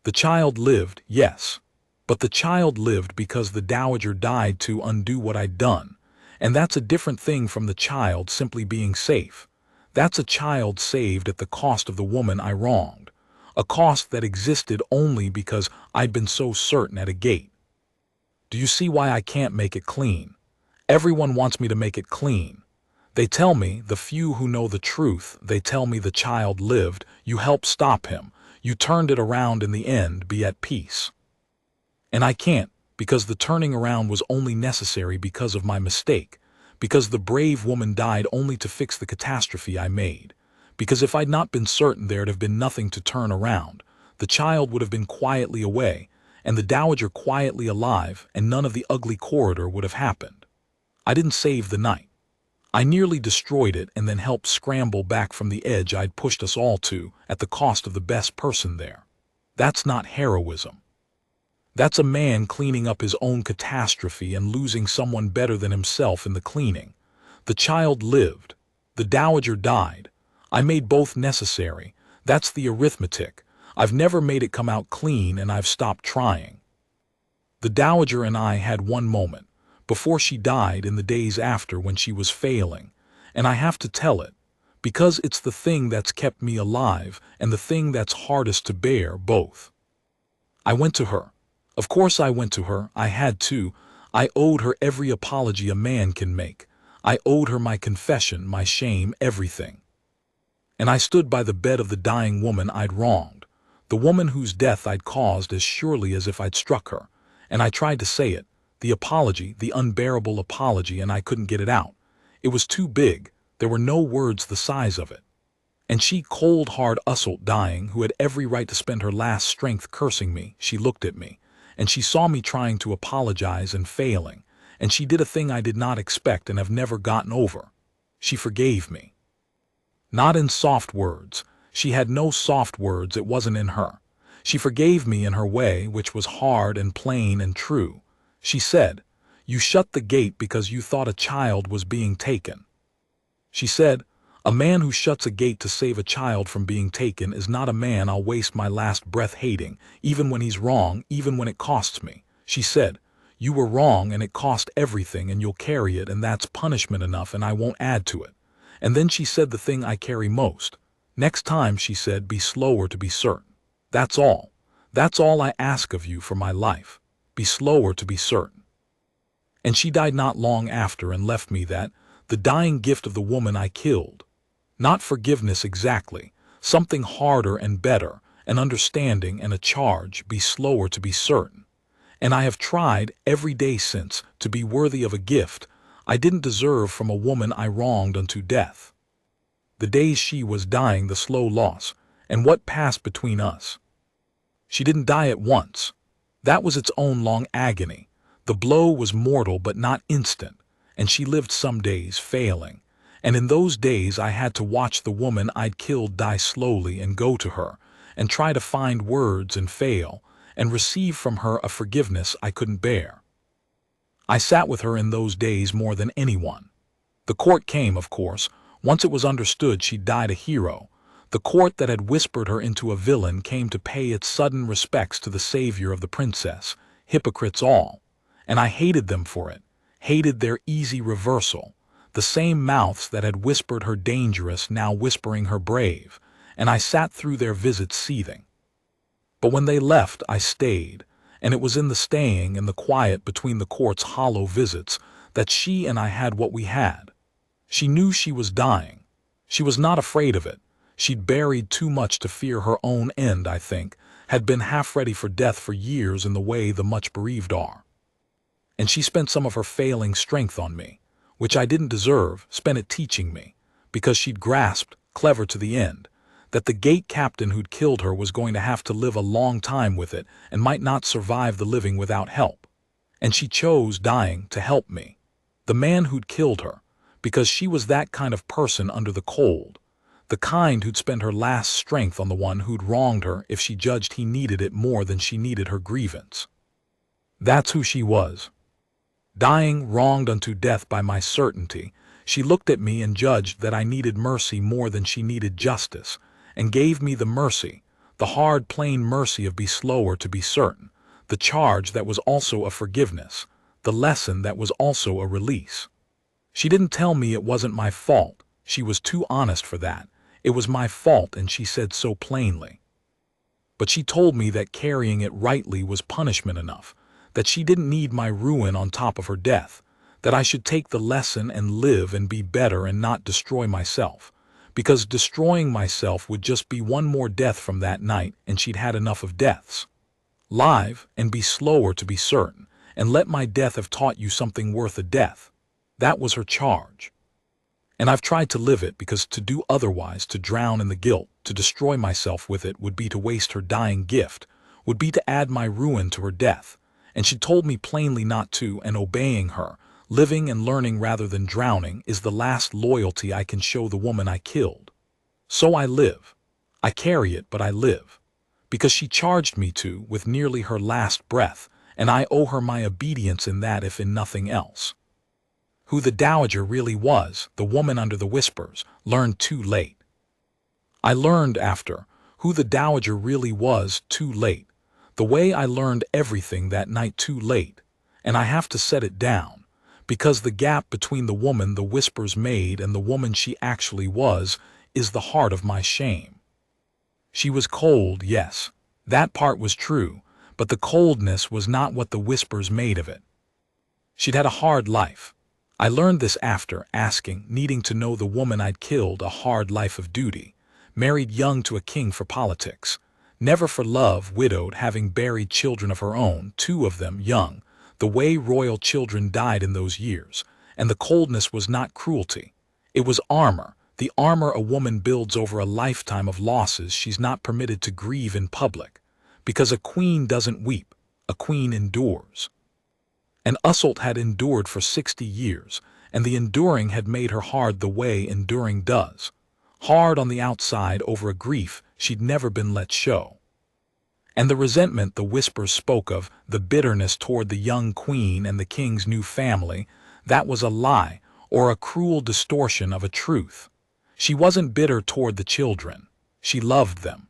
The child lived, yes, but the child lived because the Dowager died to undo what I'd done, and that's a different thing from the child simply being safe. That's a child saved at the cost of the woman I wronged, a cost that existed only because I'd been so certain at a gate. Do you see why I can't make it clean? Everyone wants me to make it clean. They tell me, the few who know the truth, they tell me the child lived, you helped stop him, you turned it around in the end, be at peace. And I can't, because the turning around was only necessary because of my mistake, because the brave woman died only to fix the catastrophe I made, because if I'd not been certain there'd have been nothing to turn around, the child would have been quietly away, and the Dowager quietly alive, and none of the ugly corridor would have happened. I didn't save the night. I nearly destroyed it and then helped scramble back from the edge I'd pushed us all to at the cost of the best person there. That's not heroism. That's a man cleaning up his own catastrophe and losing someone better than himself in the cleaning. The child lived. The Dowager died. I made both necessary. That's the arithmetic. I've never made it come out clean and I've stopped trying. The Dowager and I had one moment, before she died in the days after when she was failing, and I have to tell it, Because it's the thing that's kept me alive and the thing that's hardest to bear, both. I went to her. Of course I went to her. I had to. I owed her every apology a man can make. I owed her my confession, my shame, everything. And I stood by the bed of the dying woman I'd wronged, the woman whose death I'd caused as surely as if I'd struck her. And I tried to say it, the apology, the unbearable apology, and I couldn't get it out. It was too big. There were no words the size of it. And she, cold, hard Usselt dying, who had every right to spend her last strength cursing me, she looked at me, and she saw me trying to apologize and failing, and she did a thing I did not expect and have never gotten over. She forgave me. Not in soft words. She had no soft words, it wasn't in her. She forgave me in her way, which was hard and plain and true. She said, "You shut the gate because you thought a child was being taken." She said, "A man who shuts a gate to save a child from being taken is not a man I'll waste my last breath hating, even when he's wrong, even when it costs me." She said, "You were wrong and it cost everything and you'll carry it and that's punishment enough and I won't add to it." And then she said the thing I carry most. "Next time," she said, "be slower to be certain. That's all. That's all I ask of you for my life. Be slower to be certain." And she died not long after and left me that, the dying gift of the woman I killed. Not forgiveness exactly, something harder and better, an understanding and a charge, be slower to be certain. And I have tried every day since to be worthy of a gift I didn't deserve from a woman I wronged unto death. The days she was dying, the slow loss, and what passed between us. She didn't die at once. That was its own long agony. The blow was mortal but not instant, and she lived some days, failing. And in those days I had to watch the woman I'd killed die slowly and go to her, and try to find words and fail, and receive from her a forgiveness I couldn't bear. I sat with her in those days more than anyone. The court came, of course. Once it was understood she'd died a hero, the court that had whispered her into a villain came to pay its sudden respects to the savior of the princess, hypocrites all. And I hated them for it, hated their easy reversal, the same mouths that had whispered her dangerous now whispering her brave, and I sat through their visits seething. But when they left I stayed, and it was in the staying and the quiet between the court's hollow visits that she and I had what we had. She knew she was dying. She was not afraid of it. She'd buried too much to fear her own end, I think, had been half ready for death for years in the way the much bereaved are. And she spent some of her failing strength on me, which I didn't deserve, spent it teaching me, because she'd grasped, clever to the end, that the gate captain who'd killed her was going to have to live a long time with it and might not survive the living without help. And she chose dying to help me, the man who'd killed her, because she was that kind of person under the cold, the kind who'd spend her last strength on the one who'd wronged her if she judged he needed it more than she needed her grievance. That's who she was. Dying, wronged unto death by my certainty, she looked at me and judged that I needed mercy more than she needed justice, and gave me the mercy, the hard, plain mercy of be slower to be certain, the charge that was also a forgiveness, the lesson that was also a release. She didn't tell me it wasn't my fault. She was too honest for that. It was my fault, and she said so plainly. But she told me that carrying it rightly was punishment enough, that she didn't need my ruin on top of her death, that I should take the lesson and live and be better and not destroy myself, because destroying myself would just be one more death from that night, and she'd had enough of deaths. Live and be slower to be certain, and let my death have taught you something worth a death. That was her charge. And I've tried to live it, because to do otherwise, to drown in the guilt, to destroy myself with it, would be to waste her dying gift, would be to add my ruin to her death. And she told me plainly not to, and obeying her, living and learning rather than drowning, is the last loyalty I can show the woman I killed. So I live. I carry it, but I live. Because she charged me to, with nearly her last breath, and I owe her my obedience in that if in nothing else. Who the Dowager really was, the woman under the whispers, learned too late. I learned after, who the Dowager really was too late, the way I learned everything that night too late, and I have to set it down, because the gap between the woman the whispers made and the woman she actually was is the heart of my shame. She was cold, yes, that part was true, but the coldness was not what the whispers made of it. She'd had a hard life. I learned this after asking, needing to know the woman I'd killed, a hard life of duty, married young to a king for politics, never for love, widowed, having buried children of her own, 2 of them young, the way royal children died in those years, and the coldness was not cruelty. It was armor, the armor a woman builds over a lifetime of losses she's not permitted to grieve in public, because a queen doesn't weep, a queen endures. And Usselt had endured for 60 years, and the enduring had made her hard the way enduring does, hard on the outside over a grief she'd never been let show. And the resentment the whispers spoke of, the bitterness toward the young queen and the king's new family, that was a lie or a cruel distortion of a truth. She wasn't bitter toward the children. She loved them.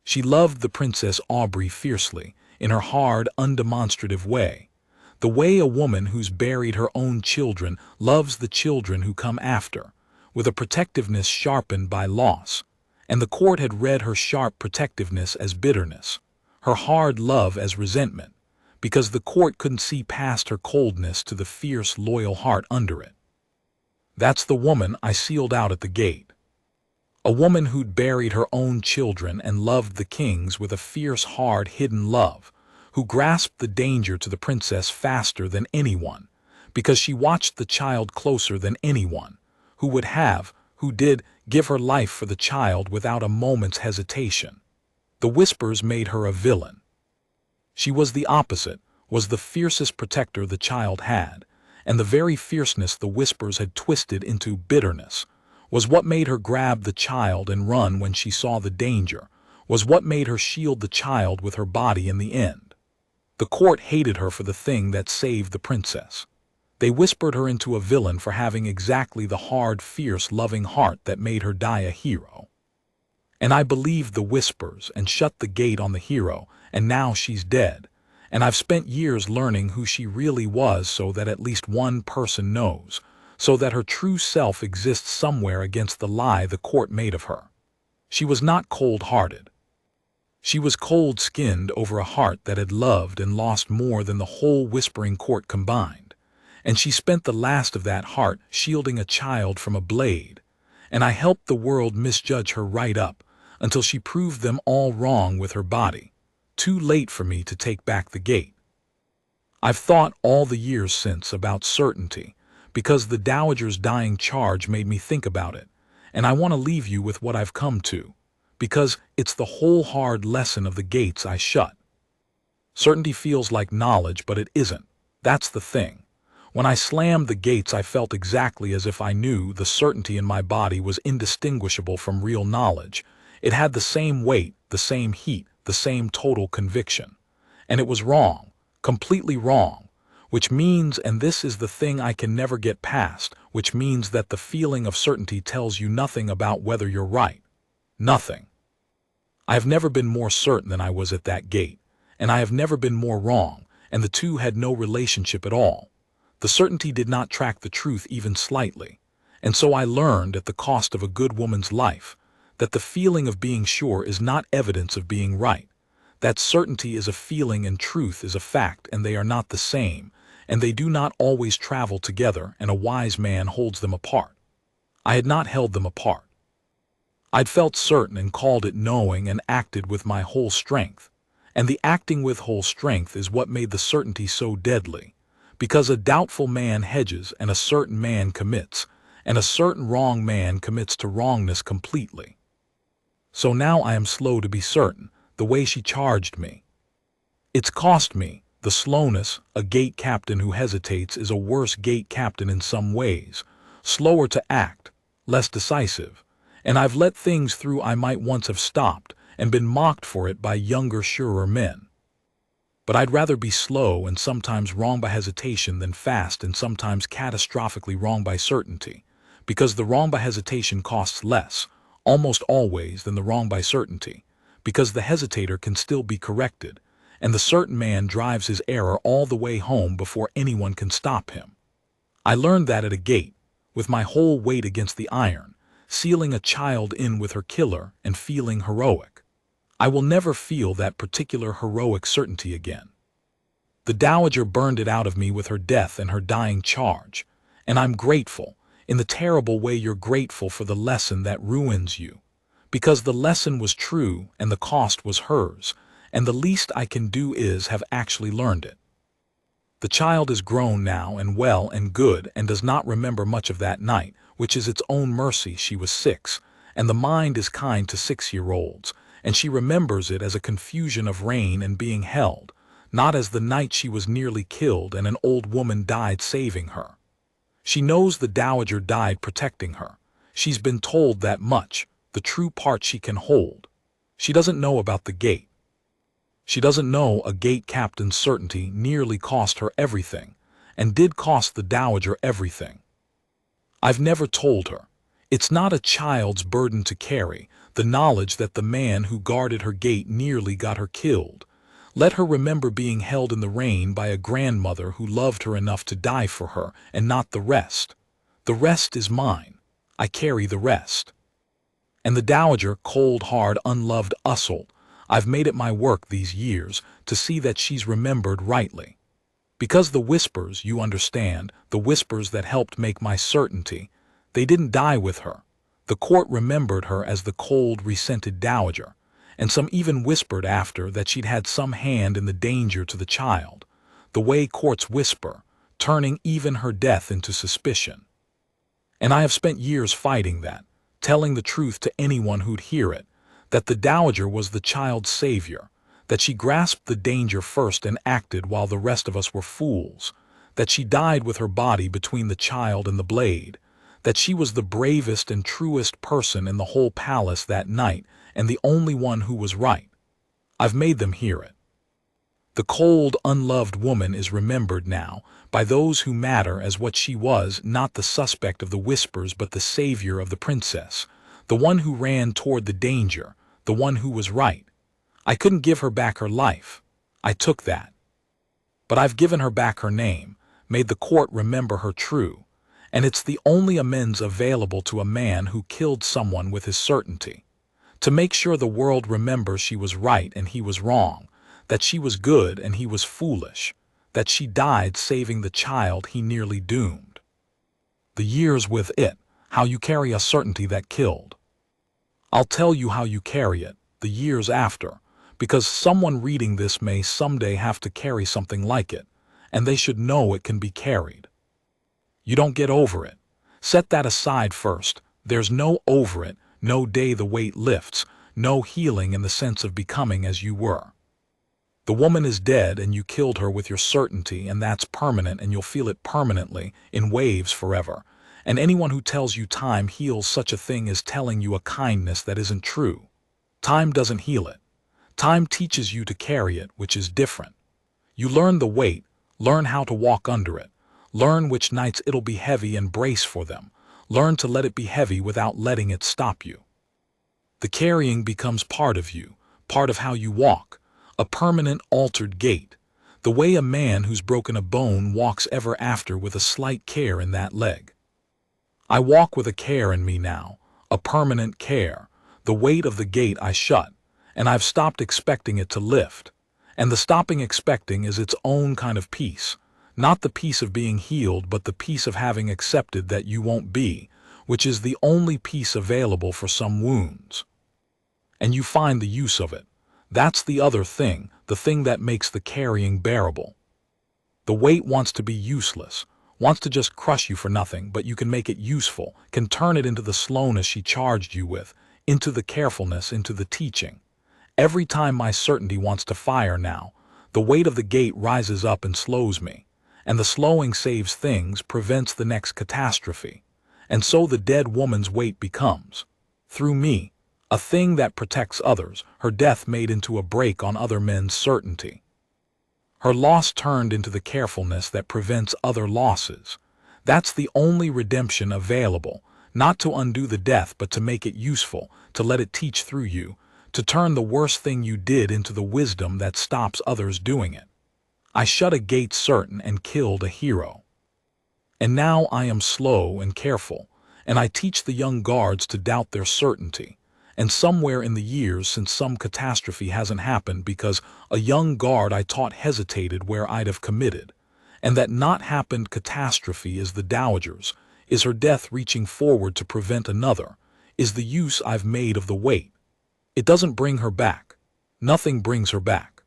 She loved the Princess Aubrey fiercely, in her hard, undemonstrative way, the way a woman who's buried her own children loves the children who come after, with a protectiveness sharpened by loss. And the court had read her sharp protectiveness as bitterness, her hard love as resentment, because the court couldn't see past her coldness to the fierce, loyal heart under it. That's the woman I sealed out at the gate. A woman who'd buried her own children and loved the king's with a fierce, hard, hidden love, who grasped the danger to the princess faster than anyone, because she watched the child closer than anyone, who did give her life for the child without a moment's hesitation. The whispers made her a villain. She was the opposite, was the fiercest protector the child had, and the very fierceness the whispers had twisted into bitterness was what made her grab the child and run when she saw the danger, was what made her shield the child with her body in the end. The court hated her for the thing that saved the princess. They whispered her into a villain for having exactly the hard, fierce, loving heart that made her die a hero. And I believed the whispers and shut the gate on the hero, and now she's dead. And I've spent years learning who she really was so that at least one person knows, so that her true self exists somewhere against the lie the court made of her. She was not cold-hearted. She was cold-skinned over a heart that had loved and lost more than the whole whispering court combined. And she spent the last of that heart shielding a child from a blade. And I helped the world misjudge her right up until she proved them all wrong with her body. Too late for me to take back the gate. I've thought all the years since about certainty, because the Dowager's dying charge made me think about it, and I want to leave you with what I've come to, because it's the whole hard lesson of the gates I shut. Certainty feels like knowledge, but it isn't. That's the thing. When I slammed the gates, I felt exactly as if I knew the certainty in my body was indistinguishable from real knowledge. It had the same weight, the same heat, the same total conviction. And it was wrong, completely wrong, which means, and this is the thing I can never get past, which means that the feeling of certainty tells you nothing about whether you're right. Nothing. I have never been more certain than I was at that gate, and I have never been more wrong, and the two had no relationship at all. The certainty did not track the truth even slightly, and so I learned at the cost of a good woman's life that the feeling of being sure is not evidence of being right, that certainty is a feeling and truth is a fact, and they are not the same, and they do not always travel together, and a wise man holds them apart. I had not held them apart. I'd felt certain and called it knowing and acted with my whole strength, and the acting with whole strength is what made the certainty so deadly, because a doubtful man hedges and a certain man commits, and a certain wrong man commits to wrongness completely. So now I am slow to be certain, the way she charged me. It's cost me. The slowness, a gate captain who hesitates is a worse gate captain in some ways, slower to act, less decisive, and I've let things through I might once have stopped and been mocked for it by younger, surer men. But I'd rather be slow and sometimes wrong by hesitation than fast and sometimes catastrophically wrong by certainty, because the wrong by hesitation costs less, almost always, than the wrong by certainty, because the hesitator can still be corrected, and the certain man drives his error all the way home before anyone can stop him. I learned that at a gate, with my whole weight against the iron, sealing a child in with her killer and feeling heroic. I will never feel that particular heroic certainty again. The Dowager burned it out of me with her death and her dying charge, and I'm grateful, in the terrible way you're grateful for the lesson that ruins you, because the lesson was true and the cost was hers, and the least I can do is have actually learned it. The child is grown now and well and good and does not remember much of that night, which is its own mercy. She was 6, and the mind is kind to 6-year-olds, and she remembers it as a confusion of rain and being held, not as the night she was nearly killed and an old woman died saving her. She knows the Dowager died protecting her. She's been told that much, the true part she can hold. She doesn't know about the gate. She doesn't know a gate captain's certainty nearly cost her everything, and did cost the Dowager everything. I've never told her. It's not a child's burden to carry, the knowledge that the man who guarded her gate nearly got her killed. Let her remember being held in the rain by a grandmother who loved her enough to die for her, and not the rest. The rest is mine. I carry the rest. And the Dowager, cold, hard, unloved usselt, I've made it my work these years to see that she's remembered rightly. Because the whispers, you understand, the whispers that helped make my certainty, they didn't die with her. The court remembered her as the cold, resented Dowager, and some even whispered after that she'd had some hand in the danger to the child, the way courts whisper, turning even her death into suspicion. And I have spent years fighting that, telling the truth to anyone who'd hear it, that the Dowager was the child's savior, that she grasped the danger first and acted while the rest of us were fools, that she died with her body between the child and the blade, that she was the bravest and truest person in the whole palace that night and the only one who was right. I've made them hear it. The cold, unloved woman is remembered now by those who matter as what she was, not the suspect of the whispers but the savior of the princess, the one who ran toward the danger, the one who was right. I couldn't give her back her life. I took that. But I've given her back her name, made the court remember her true, and it's the only amends available to a man who killed someone with his certainty. To make sure the world remembers she was right and he was wrong, that she was good and he was foolish, that she died saving the child he nearly doomed. The years with it, how you carry a certainty that killed. I'll tell you how you carry it, the years after, because someone reading this may someday have to carry something like it, and they should know it can be carried. You don't get over it. Set that aside first. There's no over it, no day the weight lifts, no healing in the sense of becoming as you were. The woman is dead and you killed her with your certainty, and that's permanent, and you'll feel it permanently, in waves forever. And anyone who tells you time heals such a thing is telling you a kindness that isn't true. Time doesn't heal it. Time teaches you to carry it, which is different. You learn the weight, learn how to walk under it, learn which nights it'll be heavy and brace for them, learn to let it be heavy without letting it stop you. The carrying becomes part of you, part of how you walk, a permanent altered gait, the way a man who's broken a bone walks ever after with a slight care in that leg. I walk with a care in me now, a permanent care, the weight of the gate I shut, and I've stopped expecting it to lift. And the stopping expecting is its own kind of peace, not the peace of being healed but the peace of having accepted that you won't be, which is the only peace available for some wounds. And you find the use of it. That's the other thing, the thing that makes the carrying bearable. The weight wants to be useless, wants to just crush you for nothing, but you can make it useful, can turn it into the slowness she charged you with, into the carefulness, into the teaching. Every time my certainty wants to fire now, the weight of the gate rises up and slows me, and the slowing saves things, prevents the next catastrophe. And so the dead woman's weight becomes, through me, a thing that protects others, her death made into a brake on other men's certainty. Her loss turned into the carefulness that prevents other losses. That's the only redemption available, not to undo the death but to make it useful, to let it teach through you, to turn the worst thing you did into the wisdom that stops others doing it. I shut a gate certain and killed a hero. And now I am slow and careful, and I teach the young guards to doubt their certainty. And somewhere in the years since some catastrophe hasn't happened because a young guard I taught hesitated where I'd have committed. And that not happened catastrophe is the Dowager's, is her death reaching forward to prevent another, is the use I've made of the weight. It doesn't bring her back. Nothing brings her back.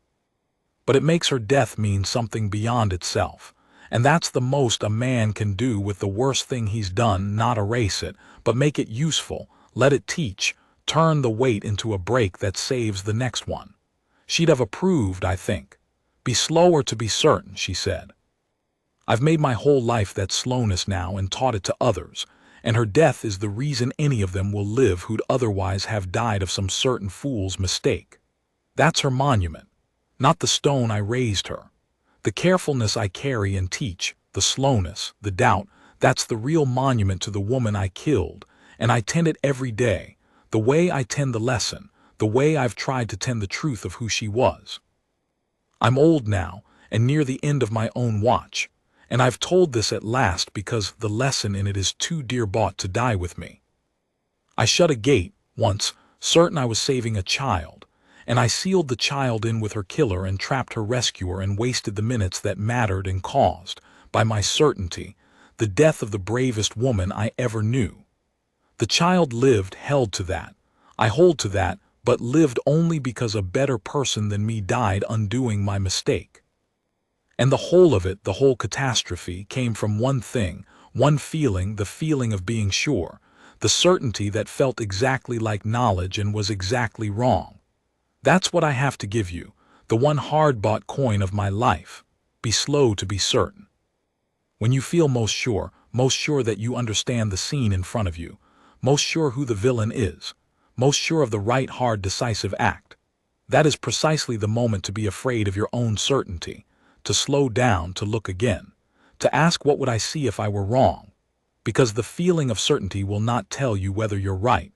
But it makes her death mean something beyond itself. And that's the most a man can do with the worst thing he's done, not erase it, but make it useful, let it teach, turn the weight into a break that saves the next one. She'd have approved, I think. Be slower to be certain, she said. I've made my whole life that slowness now and taught it to others, and her death is the reason any of them will live who'd otherwise have died of some certain fool's mistake. That's her monument, not the stone I raised her. The carefulness I carry and teach, the slowness, the doubt, that's the real monument to the woman I killed, and I tend it every day, the way I tend the lesson, the way I've tried to tend the truth of who she was. I'm old now, and near the end of my own watch, and I've told this at last because the lesson in it is too dear bought to die with me. I shut a gate, once, certain I was saving a child, and I sealed the child in with her killer and trapped her rescuer and wasted the minutes that mattered and caused, by my certainty, the death of the bravest woman I ever knew. The child lived held to that. I hold to that, but lived only because a better person than me died undoing my mistake. And the whole of it, the whole catastrophe, came from one thing, one feeling, the feeling of being sure, the certainty that felt exactly like knowledge and was exactly wrong. That's what I have to give you, the one hard-bought coin of my life. Be slow to be certain. When you feel most sure that you understand the scene in front of you, most sure who the villain is, most sure of the right, hard, decisive act, that is precisely the moment to be afraid of your own certainty, to slow down, to look again, to ask what would I see if I were wrong, because the feeling of certainty will not tell you whether you're right.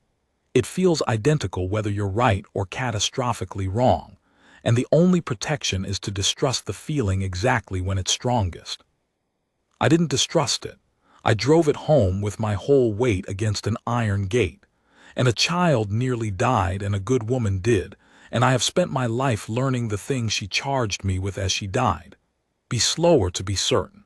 It feels identical whether you're right or catastrophically wrong, and the only protection is to distrust the feeling exactly when it's strongest. I didn't distrust it. I drove it home with my whole weight against an iron gate, and a child nearly died and a good woman did, and I have spent my life learning the thing she charged me with as she died. Be slower to be certain.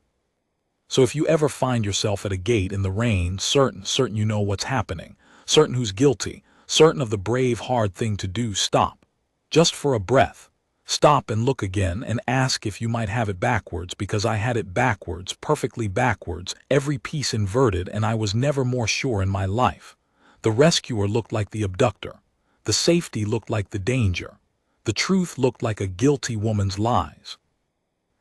So if you ever find yourself at a gate in the rain, certain you know what's happening, certain who's guilty, certain of the brave, hard thing to do, stop. Just for a breath. Stop and look again and ask if you might have it backwards, because I had it backwards, perfectly backwards, every piece inverted, and I was never more sure in my life. The rescuer looked like the abductor. The safety looked like the danger. The truth looked like a guilty woman's lies.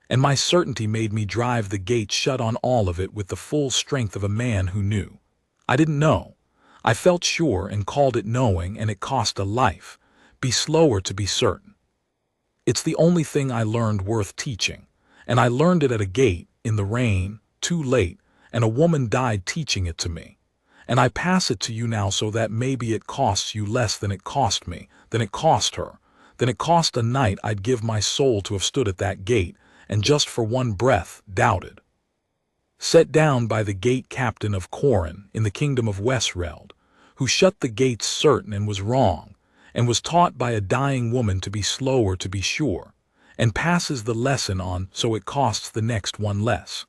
And my certainty made me drive the gate shut on all of it with the full strength of a man who knew. I didn't know. I felt sure and called it knowing, and it cost a life. Be slower to be certain. It's the only thing I learned worth teaching, and I learned it at a gate, in the rain, too late, and a woman died teaching it to me. And I pass it to you now so that maybe it costs you less than it cost me, than it cost her, than it cost a night I'd give my soul to have stood at that gate, and just for one breath, doubted. Set down by the gate captain of Corin in the kingdom of Wesreld, who shut the gates certain and was wrong, and was taught by a dying woman to be slower to be sure, and passes the lesson on so it costs the next one less.